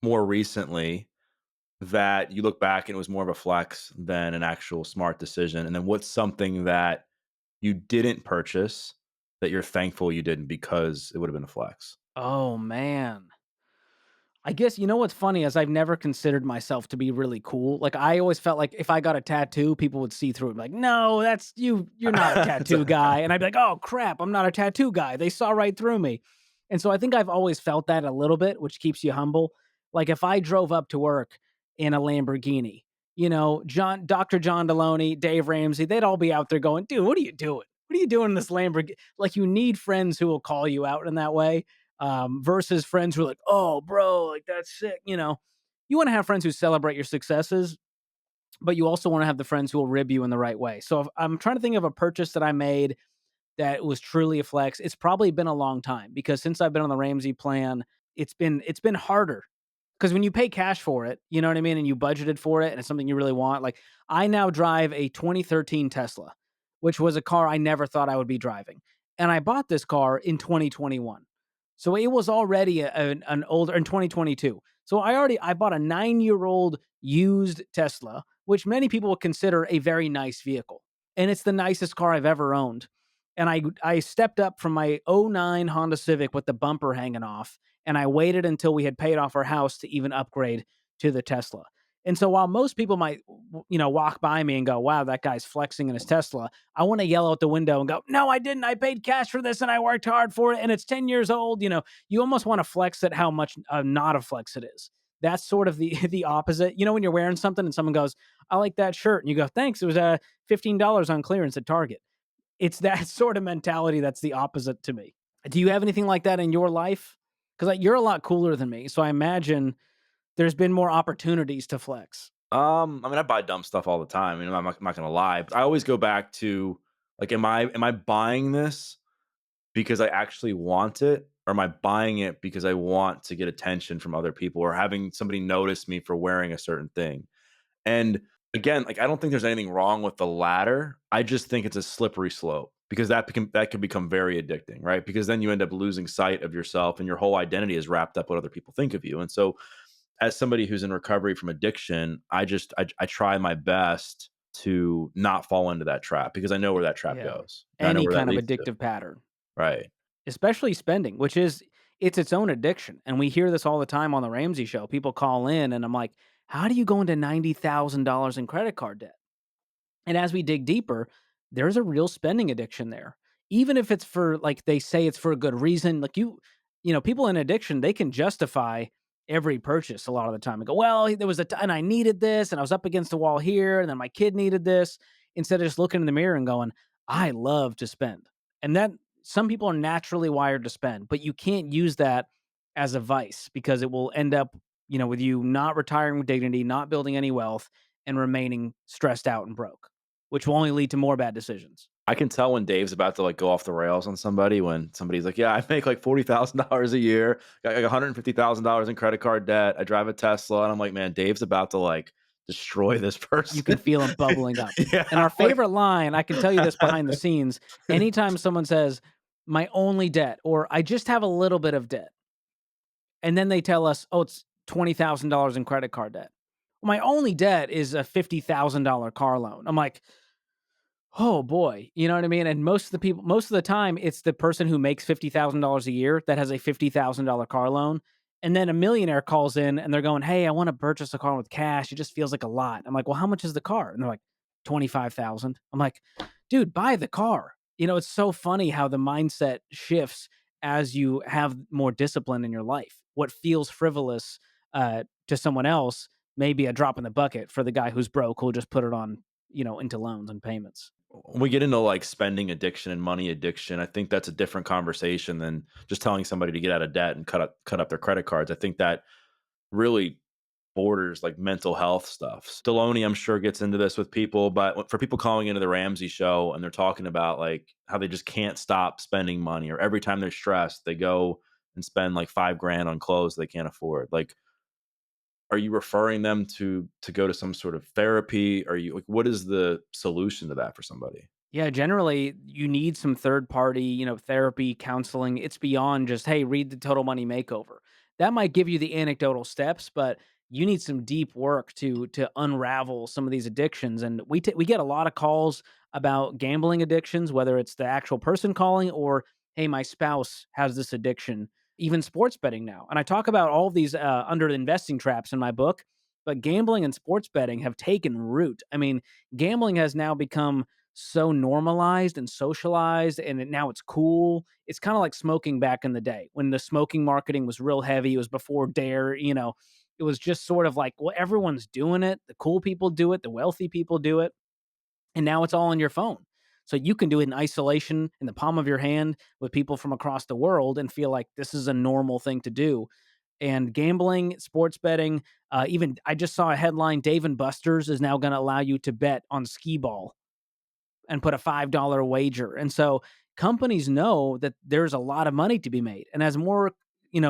more recently that you look back and it was more of a flex than an actual smart decision? And then what's something that you didn't purchase that you're thankful you didn't because it would have been a flex? Oh, man. I guess you know what's funny is I've never considered myself to be really cool. Like I always felt like if I got a tattoo, people would see through it. Like, no, that's you. You're not a It's tattoo guy. And I'd be like, oh crap, I'm not a tattoo guy. They saw right through me. And so I think I've always felt that a little bit, which keeps you humble. Like if I drove up to work in a Lamborghini, Dr. John Deloney, Dave Ramsey, they'd all be out there going, dude, what are you doing? What are you doing in this Lamborghini? Like you need friends who will call you out in that way versus friends who are like, "Oh, bro, like that's sick." You want to have friends who celebrate your successes, but you also want to have the friends who will rib you in the right way. So if I'm trying to think of a purchase that I made that was truly a flex. It's probably been a long time because since I've been on the Ramsey plan, it's been harder because when you pay cash for it, you know what I mean, and you budgeted for it, and it's something you really want. Like I now drive a 2013 Tesla, which was a car I never thought I would be driving, and I bought this car in 2021, so it was already an older in 2022. So I bought a 9-year old used Tesla, which many people would consider a very nice vehicle, and it's the nicest car I've ever owned. And I stepped up from my '09 Honda Civic with the bumper hanging off, and I waited until we had paid off our house to even upgrade to the Tesla. And so while most people might, walk by me and go, "Wow, that guy's flexing in his Tesla," I want to yell out the window and go, "No, I didn't. I paid cash for this and I worked hard for it, and it's 10 years old." You almost want to flex at how much not a flex it is. That's sort of the the opposite. When you're wearing something and someone goes, "I like that shirt," and you go, "Thanks. It was $15 on clearance at Target." It's that sort of mentality that's the opposite to me. Do you have anything like that in your life? Because like, you're a lot cooler than me, so I imagine there's been more opportunities to flex. I mean, I buy dumb stuff all the time. I'm not gonna lie, but I always go back to like, am I buying this because I actually want it, or am I buying it because I want to get attention from other people or having somebody notice me for wearing a certain thing? And again, like I don't think there's anything wrong with the latter. I just think it's a slippery slope because that can become very addicting, right? Because then you end up losing sight of yourself and your whole identity is wrapped up what other people think of you. And so as somebody who's in recovery from addiction, I try my best to not fall into that trap because I know where that trap Yeah. goes. And I know Any where that kind of leads to. addictive pattern, Right. especially spending, which is it's its own addiction. And we hear this all the time on the Ramsey show. People call in and I'm like, "How do you go into $90,000 in credit card debt?" And as we dig deeper, there's a real spending addiction there. Even if it's for like they say it's for a good reason, like people in addiction, they can justify every purchase a lot of the time and go, "Well, there was and I needed this and I was up against the wall here and then my kid needed this," instead of just looking in the mirror and going, "I love to spend." And that some people are naturally wired to spend, but you can't use that as a vice because it will end up, with you not retiring with dignity, not building any wealth and remaining stressed out and broke, which will only lead to more bad decisions. I can tell when Dave's about to like go off the rails on somebody when somebody's like, "Yeah, I make like $40,000 a year, got like $150,000 in credit card debt. I drive a Tesla," and I'm like, "Man, Dave's about to like destroy this You can person." feel them bubbling up. Yeah, And our like favorite line, I can tell you this behind the scenes, anytime someone says, "My only debt," or "I just have a little bit of debt," and then they tell us, "Oh, it's $20,000 in credit card debt." My only debt is a $50,000 car loan. I'm like, oh boy, you know what I mean? And most of the time, it's the person who makes $50,000 a year that has a $50,000 car loan. And then a millionaire calls in and they're going, "Hey, I want to purchase a car with cash. It just feels like a lot." I'm like, "Well, how much is the car?" And they're like, 25,000. I'm like, dude, buy the car. It's so funny how the mindset shifts as you have more discipline in your life. What feels frivolous to someone else may be a drop in the bucket for the guy who's broke who'll just put it on, into loans and payments. when we get into like spending addiction and money addiction, I think that's a different conversation than just telling somebody to get out of debt and cut up their credit cards. I think that really borders like mental health stuff. Stallone, I'm sure, gets into this with people, but for people calling into the Ramsey show and they're talking about like how they just can't stop spending money, or every time they're stressed, they go and spend like 5 grand on clothes they can't afford. Like, are you referring them to go to some sort of therapy? Are you like, what is the solution to that for somebody? Yeah, generally you need some third party, therapy, counseling. It's beyond just, hey, read the Total Money Makeover. That might give you the anecdotal steps, but you need some deep work to unravel some of these addictions. And we get a lot of calls about gambling addictions, whether it's the actual person calling or, hey, my spouse has this addiction. even sports betting now. And I talk about all of these under investing traps in my book, but gambling and sports betting have taken root. I mean, gambling has now become so normalized and socialized, and now it's cool. It's kind of like smoking back in the day when the smoking marketing was real heavy. It was before Dare, it was just sort of like, well, everyone's doing it. The cool people do it, the wealthy people do it, and now it's all on your phone. So you can do it in isolation in the palm of your hand with people from across the world and feel like this is a normal thing to do. And gambling, sports betting, even I just saw a headline: Dave and Buster's is now going to allow you to bet on skee ball and put a $5 wager. And so companies know that there's a lot of money to be made. And as more,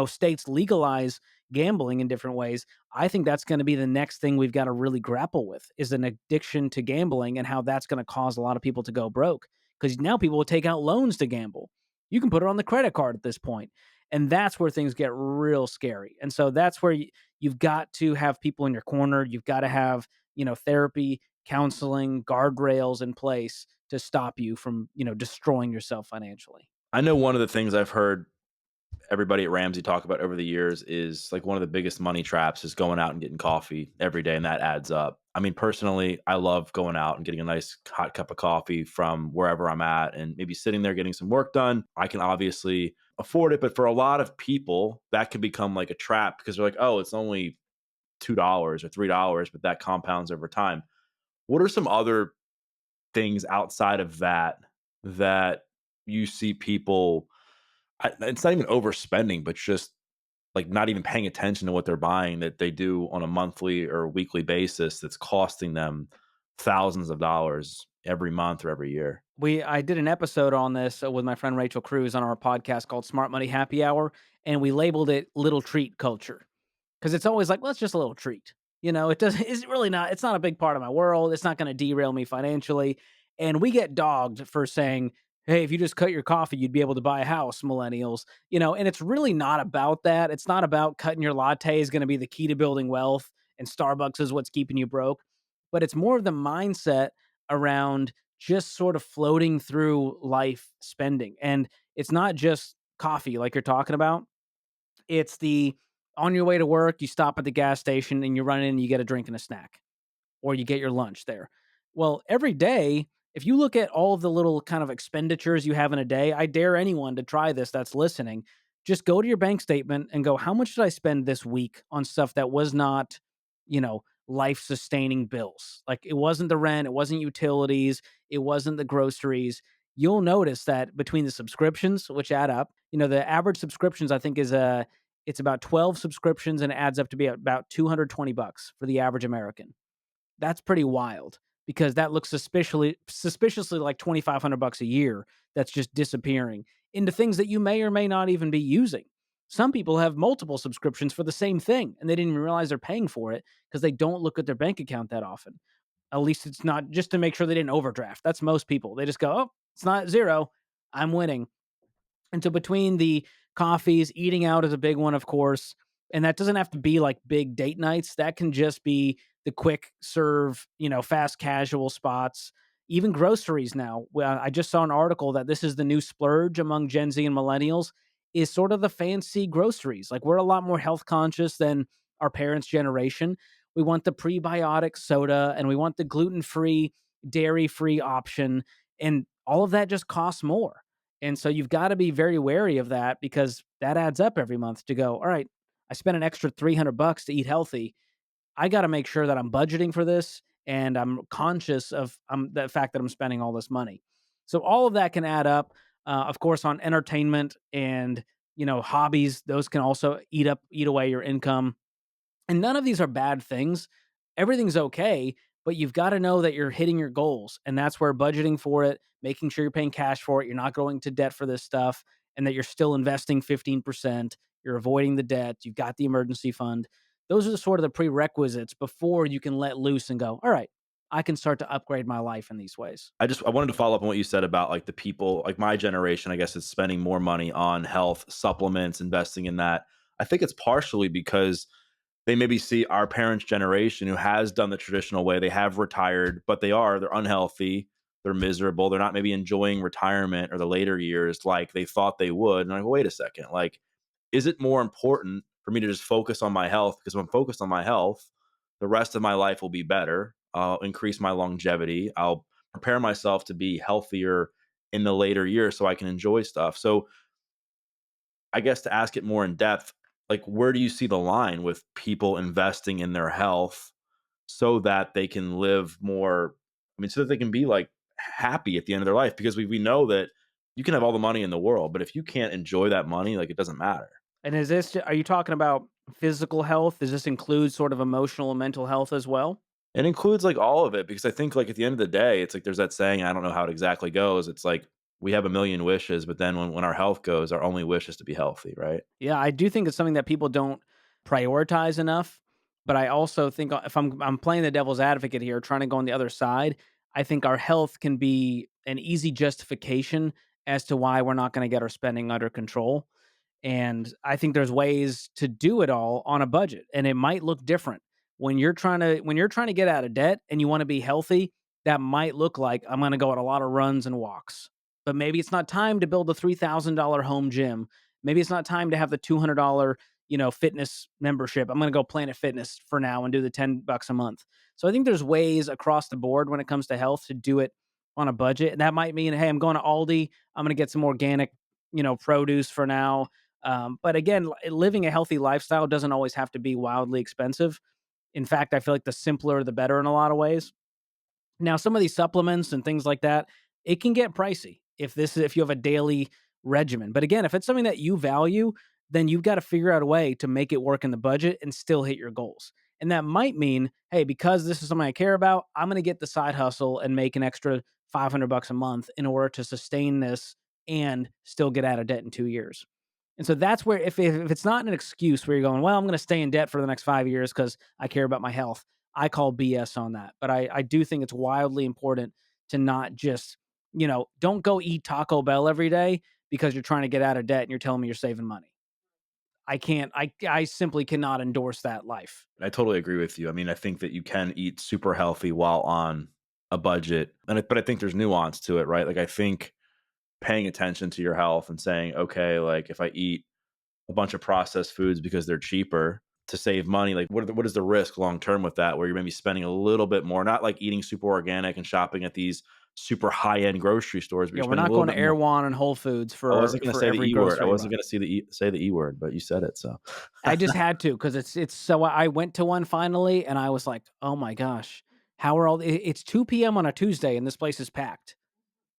states legalize gambling in different ways, I think that's going to be the next thing we've got to really grapple with is an addiction to gambling and how that's going to cause a lot of people to go broke. Because now people will take out loans to gamble. You can put it on the credit card at this point. And that's where things get real scary. And so that's where you've got to have people in your corner. You've got to have, therapy, counseling, guardrails in place to stop you from, destroying yourself financially. I know one of the things I've heard everybody at Ramsey talk about over the years is like one of the biggest money traps is going out and getting coffee every day, and that adds up. I mean, personally, I love going out and getting a nice hot cup of coffee from wherever I'm at and maybe sitting there getting some work done. I can obviously afford it, but for a lot of people, that can become like a trap because they're like, oh, it's only $2 or $3, but that compounds over time. What are some other things outside of that you see people it's not even overspending, but just like not even paying attention to what they're buying that they do on a monthly or weekly basis that's costing them thousands of dollars every month or every year. I did an episode on this with my friend Rachel Cruz on our podcast called Smart Money Happy Hour, and we labeled it little treat culture. 'Cause it's always like, "Well, it's just a little treat." It doesn't it's really not it's not a big part of my world, it's not gonna derail me financially, and we get dogged for saying, "Hey, if you just cut your coffee, you'd be able to buy a house, millennials." And it's really not about that. It's not about cutting your latte is gonna be the key to building wealth, and Starbucks is what's keeping you broke, but it's more of the mindset around just sort of floating through life spending, and it's not just coffee like you're talking about. It's the on your way to work, you stop at the gas station and you run in and you get a drink and a snack, or you get your lunch there. Well, every day, if you look at all of the little kind of expenditures you have in a day, I dare anyone to try this that's listening. Just go to your bank statement and go, how much did I spend this week on stuff that was not, life sustaining bills? Like it wasn't the rent, it wasn't utilities, it wasn't the groceries. You'll notice that between the subscriptions, which add up, the average subscriptions I think is it's about 12 subscriptions and it adds up to be about $220 for the average American. That's pretty wild because that looks suspiciously like $2,500 a year that's just disappearing into things that you may or may not even be using. Some people have multiple subscriptions for the same thing and they didn't even realize they're paying for it because they don't look at their bank account that often. At least it's not just to make sure they didn't overdraft. That's most people. They just go, "Oh, it's not zero. I'm winning." And so between the coffees, eating out is a big one, of course. And that doesn't have to be like big date nights. That can just be the quick serve, fast casual spots, even groceries now. Well, I just saw an article that this is the new splurge among Gen Z and millennials is sort of the fancy groceries. Like we're a lot more health conscious than our parents' generation. We want the prebiotic soda and we want the gluten-free, dairy-free option. And all of that just costs more. And so you've got to be very wary of that because that adds up every month to go, all right, I spent an extra $300 to eat healthy. I got to make sure that I'm budgeting for this and I'm conscious of the fact that I'm spending all this money. So all of that can add up. Of course, on entertainment and, hobbies, those can also eat away your income. And none of these are bad things. Everything's okay, but you've got to know that you're hitting your goals. And that's where budgeting for it, making sure you're paying cash for it, you're not going to debt for this stuff, and that you're still investing 15%, you're avoiding the debt, you've got the emergency fund. Those are the sort of the prerequisites before you can let loose and go, all right, I can start to upgrade my life in these ways. I wanted to follow up on what you said about like the people, like my generation, I guess is spending more money on health supplements, investing in that. I think it's partially because they maybe see our parents' generation who has done the traditional way. They have retired, but they're unhealthy, they're miserable, they're not maybe enjoying retirement or the later years like they thought they would. And like, wait a second, like is it more important for me to just focus on my health? Because if I'm focused on my health, the rest of my life will be better. I'll increase my longevity. I'll prepare myself to be healthier in the later years so I can enjoy stuff. So I guess to ask it more in depth, like where do you see the line with people investing in their health so that they can live more, I mean, so that they can be like happy at the end of their life? Because we know that you can have all the money in the world, but if you can't enjoy that money, like it doesn't matter. And are you talking about physical health? Does this include sort of emotional and mental health as well? It includes like all of it because I think like at the end of the day, it's like there's that saying, I don't know how it exactly goes. It's like we have a million wishes, but then when our health goes, our only wish is to be healthy, right? Yeah, I do think it's something that people don't prioritize enough. But I also think if I'm playing the devil's advocate here, trying to go on the other side, I think our health can be an easy justification as to why we're not going to get our spending under control. And I think there's ways to do it all on a budget, and it might look different. When you're trying to get out of debt and you wanna be healthy, that might look like, "I'm gonna go on a lot of runs and walks." But maybe it's not time to build a $3,000 home gym. Maybe it's not time to have the $200, fitness membership. I'm gonna go Planet Fitness for now and do the $10 a month. So I think there's ways across the board when it comes to health to do it on a budget, and that might mean, "Hey, I'm going to Aldi. I'm gonna get some organic, produce for now." But again, living a healthy lifestyle doesn't always have to be wildly expensive. In fact, I feel like the simpler, the better in a lot of ways. Now, some of these supplements and things like that, it can get pricey if you have a daily regimen. But again, if it's something that you value, then you've got to figure out a way to make it work in the budget and still hit your goals. And that might mean, hey, because this is something I care about, I'm going to get the side hustle and make an extra $500 a month in order to sustain this and still get out of debt in 2 years. And so that's where if it's not an excuse where you're going, well, I'm going to stay in debt for the next 5 years because I care about my health. I call BS on that. But I do think it's wildly important to not just, don't go eat Taco Bell every day because you're trying to get out of debt and you're telling me you're saving money. I can't, I simply cannot endorse that life. I totally agree with you. I mean, I think that you can eat super healthy while on a budget, but I think there's nuance to it, right? Like I think paying attention to your health and saying, okay, like if I eat a bunch of processed foods because they're cheaper to save money, like what is the risk long term with that? Where you're maybe spending a little bit more, not like eating super organic and shopping at these super high end grocery stores, but you're Yeah, we're spending a not little going to bit more. Erewhon and Whole Foods I for wasn't going to for say the every e word. I grocery you wasn't buy. going to say the e word, but you said it. So I just had to because it's so I went to one finally and I was like, oh my gosh, how are it's 2 p.m. on a Tuesday and this place is packed.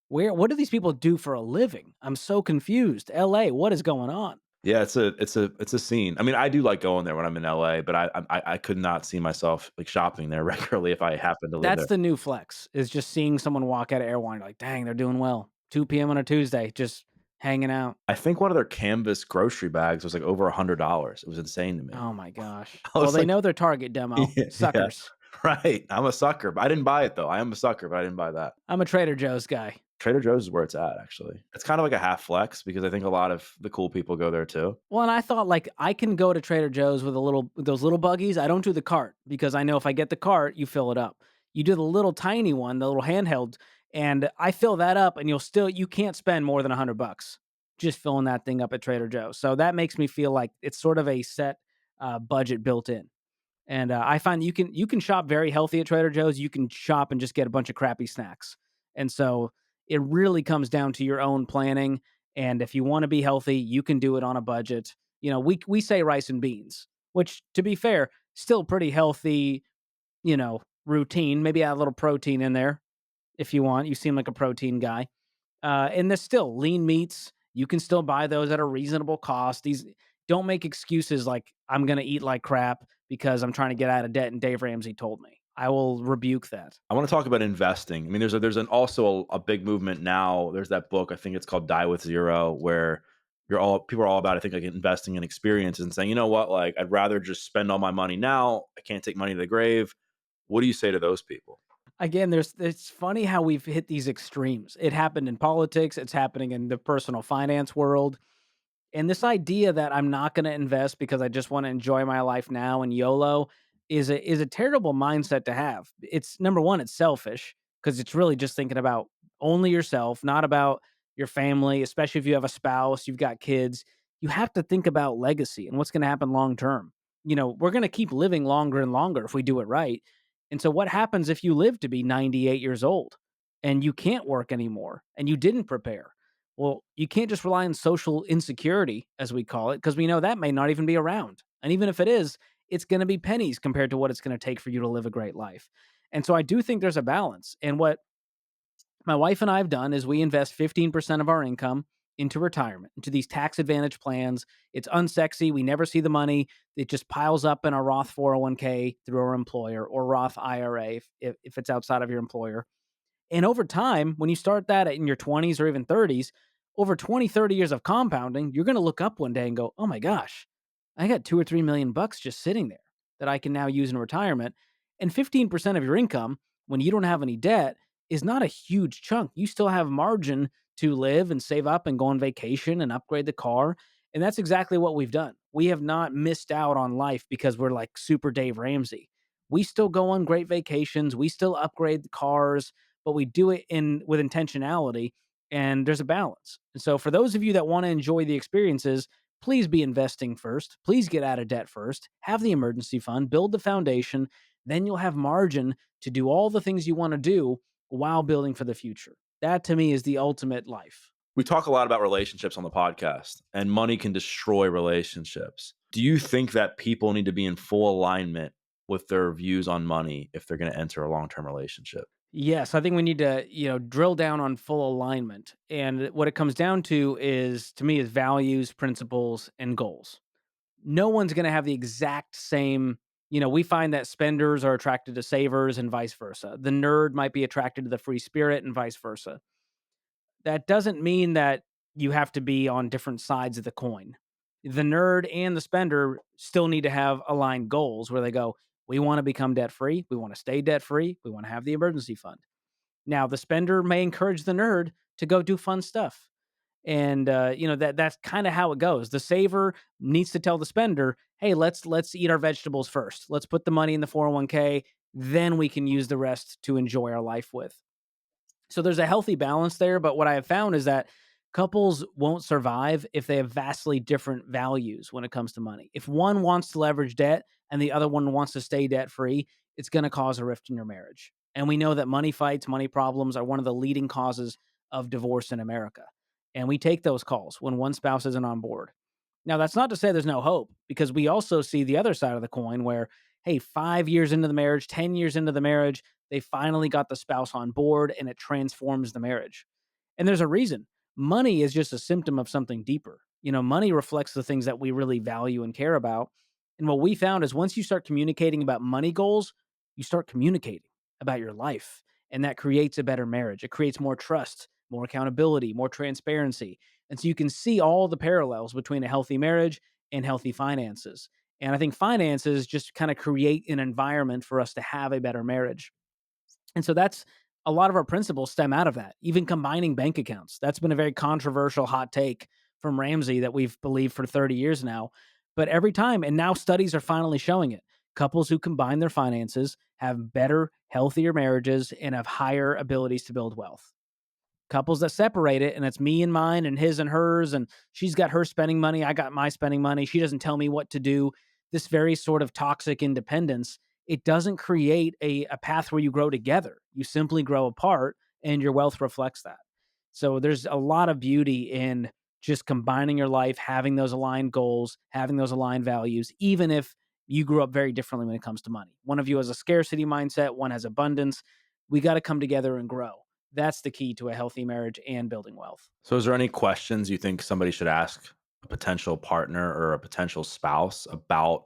What do these people do for a living? I'm so confused. LA, what is going on? yeah, it's a scene. I mean, I do like going there when I'm in LA, but I could not see myself like shopping there regularly if I happened to live That's there. the new flex, is just seeing someone walk out of Airline, like, dang, they're doing well. 2 p.m. on a Tuesday, just hanging out. I think one of their canvas grocery bags was like over $100. It was insane to me. Oh my gosh. I Well, was they like, know their target demo. yeah, yeah, Suckers. right. I'm a sucker, but I didn't buy it though. I am a sucker, but I didn't buy that. I'm a Trader Joe's guy. Trader Joe's is where it's at, actually. It's kind of like a half flex because I think a lot of the cool people go there too. Well, and I thought like I can go to Trader Joe's with those little buggies. I don't do the cart because I know if I get the cart, you fill it up. You do the little tiny one, the little handheld, and I fill that up, and you can't spend more than $100 just filling that thing up at Trader Joe's. So that makes me feel like it's sort of a set budget built in. And I find that you can shop very healthy at Trader Joe's. You can shop and just get a bunch of crappy snacks. And so it really comes down to your own planning. And if you want to be healthy, you can do it on a budget. We say rice and beans, which to be fair, still pretty healthy, routine. Maybe add a little protein in there if you want. You seem like a protein guy. And there's still lean meats. You can still buy those at a reasonable cost. These don't make excuses like I'm going to eat like crap because I'm trying to get out of debt and Dave Ramsey told me. I will rebuke that. I want to talk about investing. I mean, there's also a big movement now. There's that book, I think it's called Die with Zero, where people are all about, I think, like investing in experiences and saying, you know what, like I'd rather just spend all my money now. I can't take money to the grave. What do you say to those people? Again, it's funny how we've hit these extremes. It happened in politics, it's happening in the personal finance world. And this idea that I'm not gonna invest because I just wanna enjoy my life now and YOLO is a terrible mindset to have. It's number 1, it's selfish because it's really just thinking about only yourself, not about your family, especially if you have a spouse, you've got kids. you have to think about legacy and what's going to happen long term. We're going to keep living longer and longer if we do it right. And so, what happens if you live to be 98 years old and you can't work anymore and you didn't prepare? Well, you can't just rely on social insecurity, as we call it, because we know that may not even be around. And even if it is, it's going to be pennies compared to what it's going to take for you to live a great life. And so, I do think there's a balance. And what my wife and I have done is we invest 15% of our income into retirement, into these tax advantage plans. It's unsexy. We never see the money. It just piles up in our Roth 401k through our employer or Roth IRA if it's outside of your employer. And over time, when you start that in your 20s or even 30s, over 20, 30 years of compounding, you're going to look up one day and go, oh my gosh, I got 2 or 3 million bucks just sitting there that I can now use in retirement. And 15% of your income, when you don't have any debt, is not a huge chunk. You still have margin to live and save up and go on vacation and upgrade the car. And that's exactly what we've done. We have not missed out on life because we're like super Dave Ramsey. We still go on great vacations. We still upgrade the cars, but we do it in with intentionality, and there's a balance. And so for those of you that want to enjoy the experiences, please be investing first. Please get out of debt first. Have the emergency fund, build the foundation, then you'll have margin to do all the things you want to do while building for the future. That to me is the ultimate life. We talk a lot about relationships on the podcast, and money can destroy relationships. Do you think that people need to be in full alignment with their views on money if they're going to enter a long-term relationship? Yes, I think we need to, drill down on full alignment. And what it comes down to is, to me, is values, principles, and goals. No one's going to have the exact same. We find that spenders are attracted to savers and vice versa. The nerd might be attracted to the free spirit and vice versa. That doesn't mean that you have to be on different sides of the coin. The nerd and the spender still need to have aligned goals where they go, we want to become debt free. We want to stay debt free. We want to have the emergency fund. Now, the spender may encourage the nerd to go do fun stuff. And that's kind of how it goes. The saver needs to tell the spender, "Hey, let's eat our vegetables first. Let's put the money in the 401k, then we can use the rest to enjoy our life with." So there's a healthy balance there, but what I have found is that couples won't survive if they have vastly different values when it comes to money. If one wants to leverage debt and the other one wants to stay debt free, it's going to cause a rift in your marriage. And we know that money fights, money problems are one of the leading causes of divorce in America. And we take those calls when one spouse isn't on board. Now, that's not to say there's no hope, because we also see the other side of the coin where, hey, 5 years into the marriage, 10 years into the marriage, they finally got the spouse on board and it transforms the marriage. And there's a reason. Money is just a symptom of something deeper. Money reflects the things that we really value and care about. And what we found is once you start communicating about money goals, you start communicating about your life. And that creates a better marriage. It creates more trust, more accountability, more transparency. And so you can see all the parallels between a healthy marriage and healthy finances. And I think finances just kind of create an environment for us to have a better marriage. And so that's a lot of our principles stem out of that. Even combining bank accounts. That's been a very controversial hot take from Ramsey that we've believed for 30 years now. But every time, and now studies are finally showing it. Couples who combine their finances have better, healthier marriages and have higher abilities to build wealth. Couples that separate it and it's me and mine and his and hers, and she's got her spending money, I got my spending money, she doesn't tell me what to do, this very sort of toxic independence, it doesn't create a path where you grow together. You simply grow apart, and your wealth reflects that. So there's a lot of beauty in just combining your life, having those aligned goals, having those aligned values, even if you grew up very differently when it comes to money. One of you has a scarcity mindset, one has abundance. We got to come together and grow. That's the key to a healthy marriage and building wealth. So, is there any questions you think somebody should ask a potential partner or a potential spouse about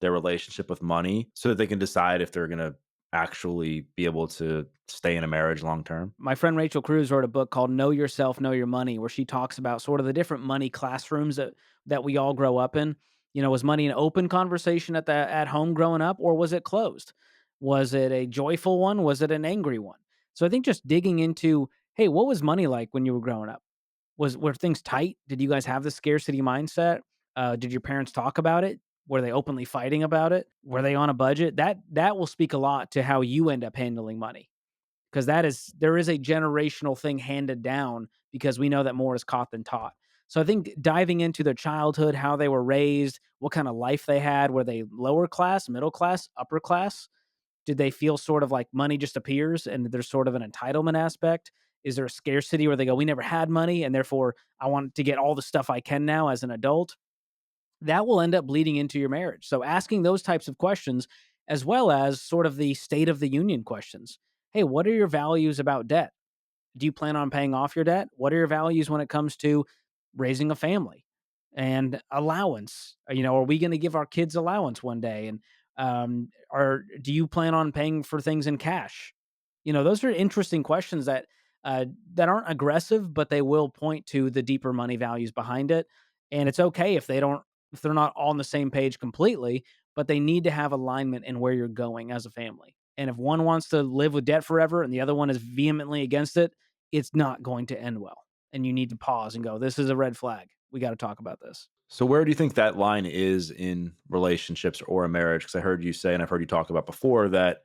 their relationship with money so that they can decide if they're going to actually be able to stay in a marriage long term? My friend Rachel Cruz wrote a book called Know Yourself, Know Your Money, where she talks about sort of the different money classrooms that we all grow up in. Was money an open conversation at home growing up, or was it closed? Was it a joyful one? Was it an angry one? So I think just digging into, hey, what was money like when you were growing up? Were things tight? Did you guys have the scarcity mindset? Did your parents talk about it? Were they openly fighting about it? Were they on a budget? That will speak a lot to how you end up handling money, because there is a generational thing handed down, because we know that more is caught than taught. So I think diving into their childhood, how they were raised, what kind of life they had, were they lower class, middle class, upper class? Did they feel sort of like money just appears and there's sort of an entitlement aspect? Is there a scarcity where they go, we never had money and therefore I want to get all the stuff I can now as an adult? That will end up bleeding into your marriage. So asking those types of questions, as well as sort of the state of the union questions. Hey, what are your values about debt? Do you plan on paying off your debt? What are your values when it comes to raising a family and allowance? Are we going to give our kids allowance one day? And or do you plan on paying for things in cash? Those are interesting questions that aren't aggressive, but they will point to the deeper money values behind it. And it's okay if they're not all on the same page completely, but they need to have alignment in where you're going as a family. And if one wants to live with debt forever and the other one is vehemently against it, it's not going to end well. And you need to pause and go, this is a red flag. We got to talk about this. So where do you think that line is in relationships or a marriage? Because I heard you say, and I've heard you talk about before, that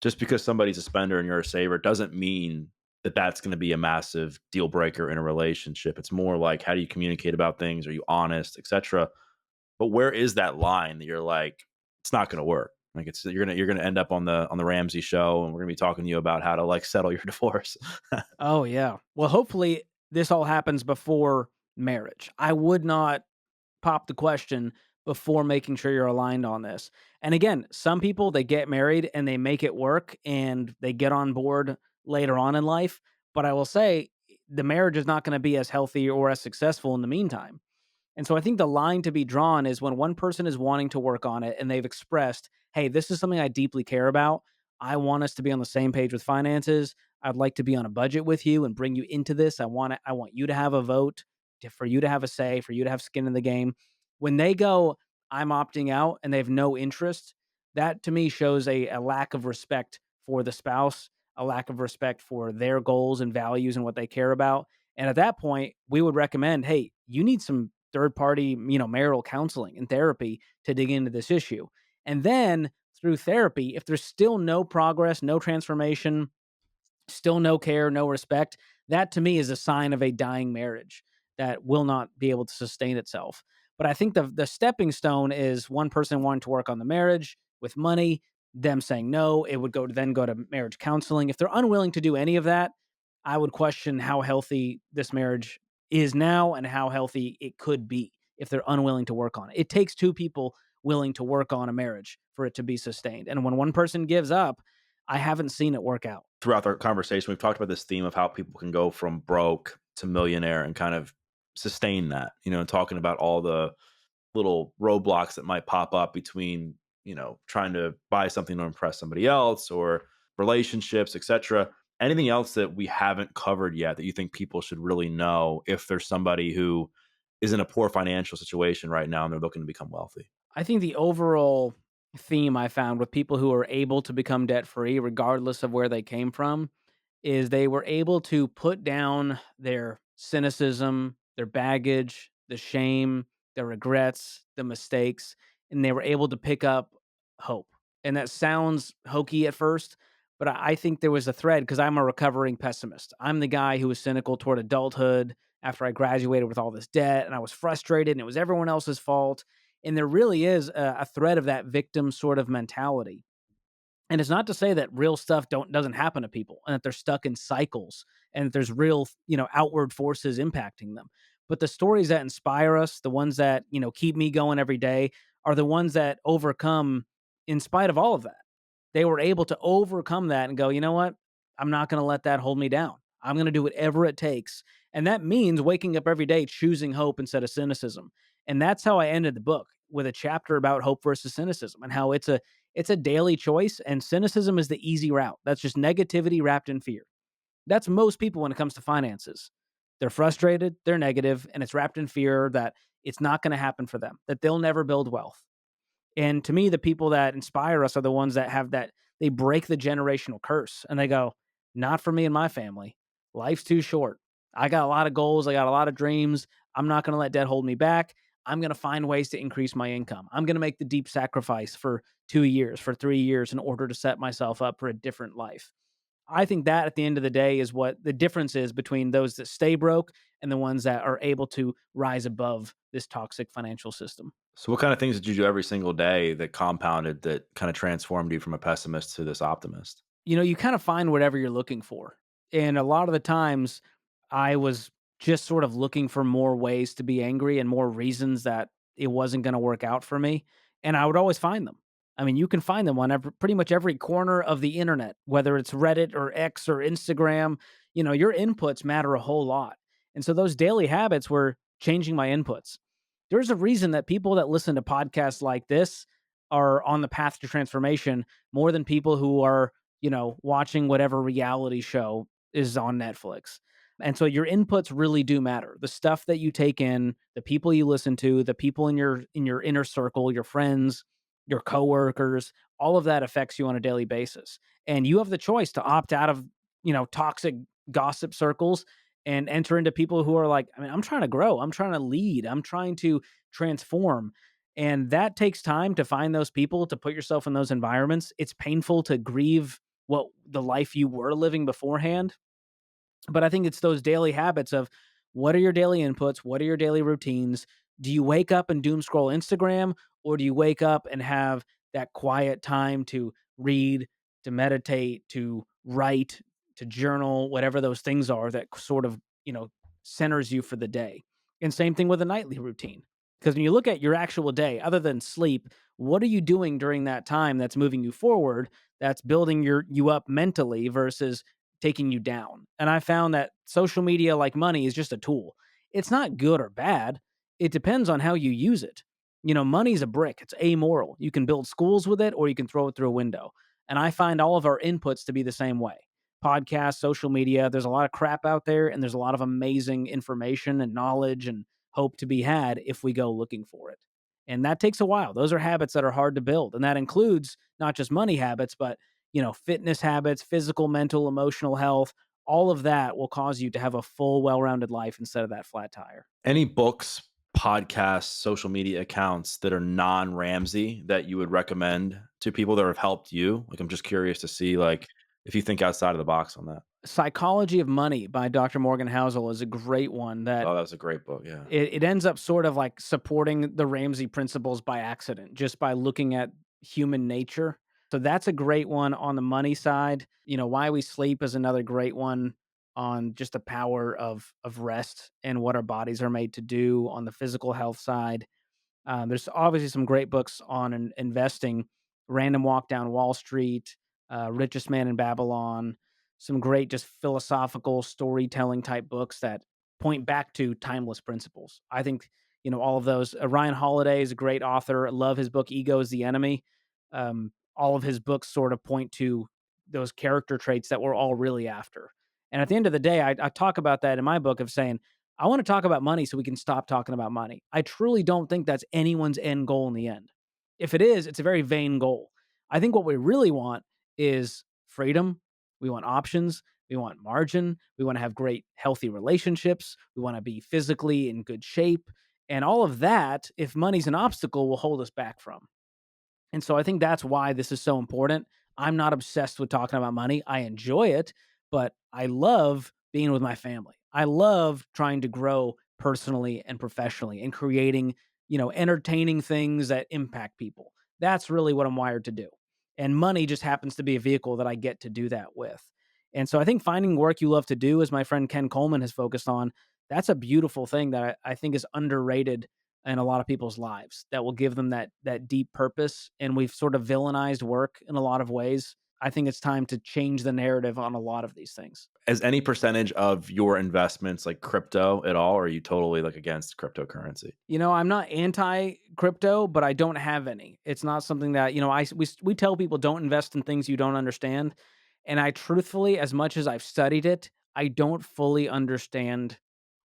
just because somebody's a spender and you're a saver doesn't mean that that's going to be a massive deal breaker in a relationship. It's more like, how do you communicate about things? Are you honest, etc. But where is that line that you're like, it's not going to work? Like it's you're gonna end up on the Ramsey show, and we're gonna be talking to you about how to like settle your divorce. Oh, yeah. Well, hopefully this all happens before marriage. I would not pop the question before making sure you're aligned on this. And again, some people they get married and they make it work and they get on board later on in life. But I will say the marriage is not going to be as healthy or as successful in the meantime. And so I think the line to be drawn is when one person is wanting to work on it and they've expressed, hey, this is something I deeply care about. I want us to be on the same page with finances. I'd like to be on a budget with you and bring you into this. I want you to have a vote, for you to have a say, for you to have skin in the game. When they go, I'm opting out and they have no interest, that to me shows a lack of respect for the spouse, a lack of respect for their goals and values and what they care about. And at that point, we would recommend, hey, you need some third party, marital counseling and therapy to dig into this issue. And then through therapy, if there's still no progress, no transformation, still no care, no respect, that to me is a sign of a dying marriage that will not be able to sustain itself. But I think the stepping stone is one person wanting to work on the marriage with money, them saying no, it would go to marriage counseling. If they're unwilling to do any of that, I would question how healthy this marriage is now and how healthy it could be if they're unwilling to work on it. It takes two people willing to work on a marriage for it to be sustained. And when one person gives up, I haven't seen it work out. Throughout our conversation, we've talked about this theme of how people can go from broke to millionaire and kind of sustain that, and talking about all the little roadblocks that might pop up between, trying to buy something to impress somebody else or relationships, etc. Anything else that we haven't covered yet that you think people should really know if there's somebody who is in a poor financial situation right now and they're looking to become wealthy? I think the overall theme I found with people who are able to become debt free, regardless of where they came from, is they were able to put down their cynicism, their baggage, the shame, their regrets, the mistakes, and they were able to pick up hope. And that sounds hokey at first, but I think there was a thread because I'm a recovering pessimist. I'm the guy who was cynical toward adulthood after I graduated with all this debt, and I was frustrated, and it was everyone else's fault. And there really is a thread of that victim sort of mentality. And it's not to say that real stuff doesn't happen to people and that they're stuck in cycles and that there's real, outward forces impacting them. But the stories that inspire us, the ones that, keep me going every day are the ones that overcome in spite of all of that. They were able to overcome that and go, you know what? I'm not going to let that hold me down. I'm going to do whatever it takes. And that means waking up every day choosing hope instead of cynicism. And that's how I ended the book with a chapter about hope versus cynicism and how it's a daily choice, and cynicism is the easy route. That's just negativity wrapped in fear. That's most people when it comes to finances. They're frustrated, they're negative, and it's wrapped in fear that it's not going to happen for them, that they'll never build wealth. And to me, the people that inspire us are the ones that have that they break the generational curse and they go, not for me and my family. Life's too short. I got a lot of goals. I got a lot of dreams. I'm not going to let debt hold me back. I'm going to find ways to increase my income. I'm going to make the deep sacrifice for 2 years, for 3 years in order to set myself up for a different life. I think that at the end of the day is what the difference is between those that stay broke and the ones that are able to rise above this toxic financial system. So, what kind of things did you do every single day that compounded, that kind of transformed you from a pessimist to this optimist? You kind of find whatever you're looking for. And a lot of the times I was just sort of looking for more ways to be angry and more reasons that it wasn't going to work out for me. And I would always find them. I mean, you can find them on pretty much every corner of the internet, whether it's Reddit or X or Instagram. Your inputs matter a whole lot. And so those daily habits were changing my inputs. There's a reason that people that listen to podcasts like this are on the path to transformation more than people who are watching whatever reality show is on Netflix. And so your inputs really do matter. The stuff that you take in, the people you listen to, the people in your inner circle, your friends, your coworkers, all of that affects you on a daily basis. And you have the choice to opt out of, toxic gossip circles and enter into people who are like, I mean, I'm trying to grow, I'm trying to lead, I'm trying to transform. And that takes time to find those people, to put yourself in those environments. It's painful to grieve what the life you were living beforehand. But I think it's those daily habits of what are your daily inputs? What are your daily routines? Do you wake up and doom scroll Instagram, or do you wake up and have that quiet time to read, to meditate, to write, to journal, whatever those things are that sort of, centers you for the day? And same thing with a nightly routine. Because when you look at your actual day, other than sleep, what are you doing during that time that's moving you forward, that's building you up mentally versus taking you down? And I found that social media, like money, is just a tool. It's not good or bad. It depends on how you use it. Money's a brick. It's amoral. You can build schools with it or you can throw it through a window. And I find all of our inputs to be the same way. Podcasts, social media, there's a lot of crap out there and there's a lot of amazing information and knowledge and hope to be had if we go looking for it. And that takes a while. Those are habits that are hard to build. And that includes not just money habits, but fitness habits, physical, mental, emotional health, all of that will cause you to have a full, well rounded life instead of that flat tire. Any books, podcasts, social media accounts that are non Ramsey that you would recommend to people that have helped you? Like, I'm just curious to see, like, if you think outside of the box on that. Psychology of Money by Dr. Morgan Housel is a great one that Oh, that was a great book. Yeah. it ends up sort of like supporting the Ramsey principles by accident, just by looking at human nature. So that's a great one on the money side. Why We Sleep is another great one on just the power of rest and what our bodies are made to do on the physical health side. There's obviously some great books on investing, Random Walk Down Wall Street, Richest Man in Babylon, some great just philosophical storytelling type books that point back to timeless principles. I think, all of those. Ryan Holiday is a great author. I love his book, Ego is the Enemy. All of his books sort of point to those character traits that we're all really after. And at the end of the day, I talk about that in my book of saying, I want to talk about money so we can stop talking about money. I truly don't think that's anyone's end goal in the end. If it is, it's a very vain goal. I think what we really want is freedom. We want options. We want margin. We want to have great, healthy relationships. We want to be physically in good shape. And all of that, if money's an obstacle, will hold us back from. And so I think that's why this is so important. I'm not obsessed with talking about money. I enjoy it, but I love being with my family. I love trying to grow personally and professionally and creating, entertaining things that impact people. That's really what I'm wired to do. And money just happens to be a vehicle that I get to do that with. And so I think finding work you love to do, as my friend Ken Coleman has focused on, that's a beautiful thing that I think is underrated in a lot of people's lives that will give them that deep purpose. And we've sort of villainized work in a lot of ways. I think it's time to change the narrative on a lot of these things. As any percentage of your investments like crypto at all, or are you totally like against cryptocurrency? I'm not anti crypto, but I don't have any. It's not something that, we tell people don't invest in things you don't understand. And I truthfully, as much as I've studied it, I don't fully understand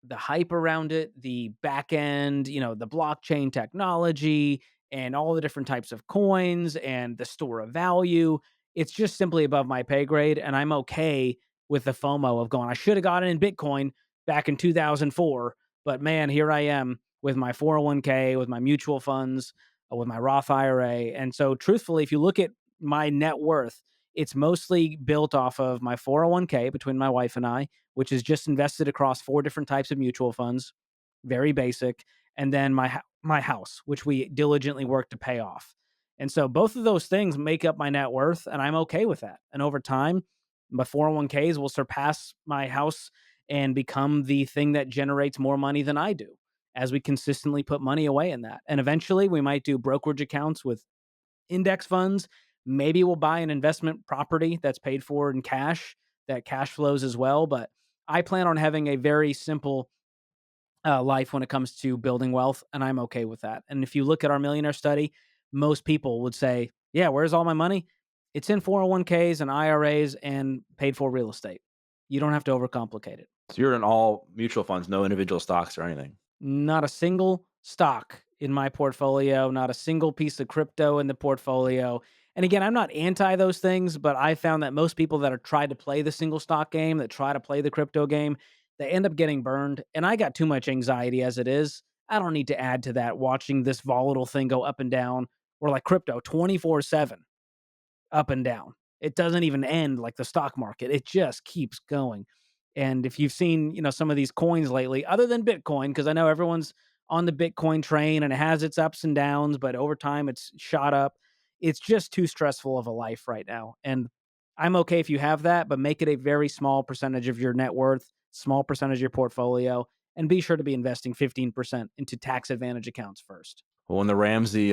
the hype around it, the back end, the blockchain technology and all the different types of coins and the store of value. It's just simply above my pay grade. And I'm okay with the FOMO of going, I should have gotten in Bitcoin back in 2004. But man, here I am with my 401k, with my mutual funds, with my Roth IRA. And so, truthfully, if you look at my net worth, It's mostly built off of my 401k between my wife and I, which is just invested across 4 different types of mutual funds, very basic, and then my house, which we diligently work to pay off. And so both of those things make up my net worth, and I'm okay with that. And over time, my 401ks will surpass my house and become the thing that generates more money than I do as we consistently put money away in that. And eventually we might do brokerage accounts with index funds. Maybe we'll buy an investment property that's paid for in cash that cash flows as well. But I plan on having a very simple life when it comes to building wealth, and I'm okay with that. And if you look at our millionaire study, most people would say, "Yeah, where's all my money? It's in 401ks and IRAs and paid for real estate." You don't have to overcomplicate it. So you're in all mutual funds, no individual stocks or anything. Not a single stock in my portfolio, not a single piece of crypto in the portfolio. And again, I'm not anti those things, but I found that most people that are tried to play the single stock game, that try to play the crypto game, they end up getting burned. And I got too much anxiety as it is. I don't need to add to that watching this volatile thing go up and down or like crypto 24/7 up and down. It doesn't even end like the stock market. It just keeps going. And if you've seen, some of these coins lately, other than Bitcoin, because I know everyone's on the Bitcoin train and it has its ups and downs, but over time it's shot up. It's just too stressful of a life right now. And I'm okay if you have that, but make it a very small percentage of your net worth, small percentage of your portfolio, and be sure to be investing 15% into tax advantage accounts first. Well, when the Ramsey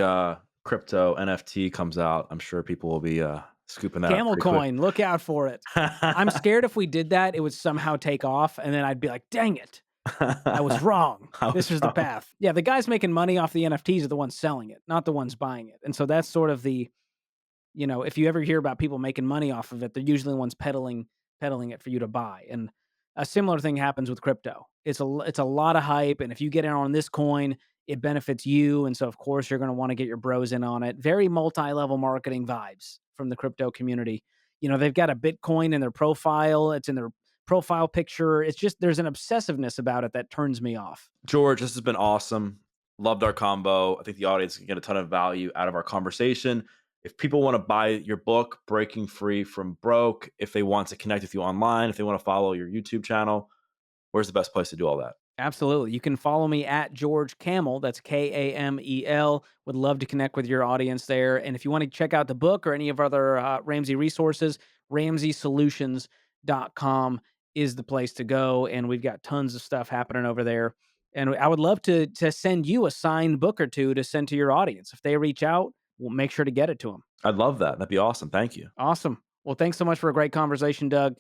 crypto NFT comes out, I'm sure people will be scooping that up Camel pretty quick. coin, look out for it. I'm scared if we did that, it would somehow take off, and then I'd be like, "Dang it, I was wrong. I This was is the wrong. path." Yeah, the guys making money off the NFTs are the ones selling it, not the ones buying it. And so that's sort of if you ever hear about people making money off of it, they're usually the ones peddling it for you to buy. And a similar thing happens with crypto. It's a lot of hype, and if you get in on this coin, it benefits you, and so of course you're going to want to get your bros in on it. Very multi-level marketing vibes from the crypto community. They've got a Bitcoin in their profile. It's in their profile picture. It's just there's an obsessiveness about it that turns me off. George, this has been awesome. Loved our combo. I think the audience can get a ton of value out of our conversation. If people want to buy your book, Breaking Free from Broke, if they want to connect with you online, if they want to follow your YouTube channel, where's the best place to do all that? Absolutely. You can follow me at George Kamel. That's Kamel. Would love to connect with your audience there. And if you want to check out the book or any of our other Ramsey resources, ramseysolutions.com is the place to go. And we've got tons of stuff happening over there. And I would love to send you a signed book or two to send to your audience. If they reach out, we'll make sure to get it to them. I'd love that. That'd be awesome. Thank you. Awesome. Well, thanks so much for a great conversation, Doug.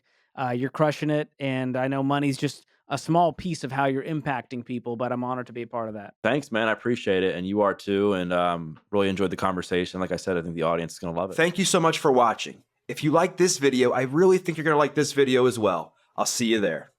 You're crushing it. And I know money's just a small piece of how you're impacting people, but I'm honored to be a part of that. Thanks, man. I appreciate it. And you are too. And really enjoyed the conversation. Like I said, I think the audience is going to love it. Thank you so much for watching. If you like this video, I really think you're going to like this video as well. I'll see you there.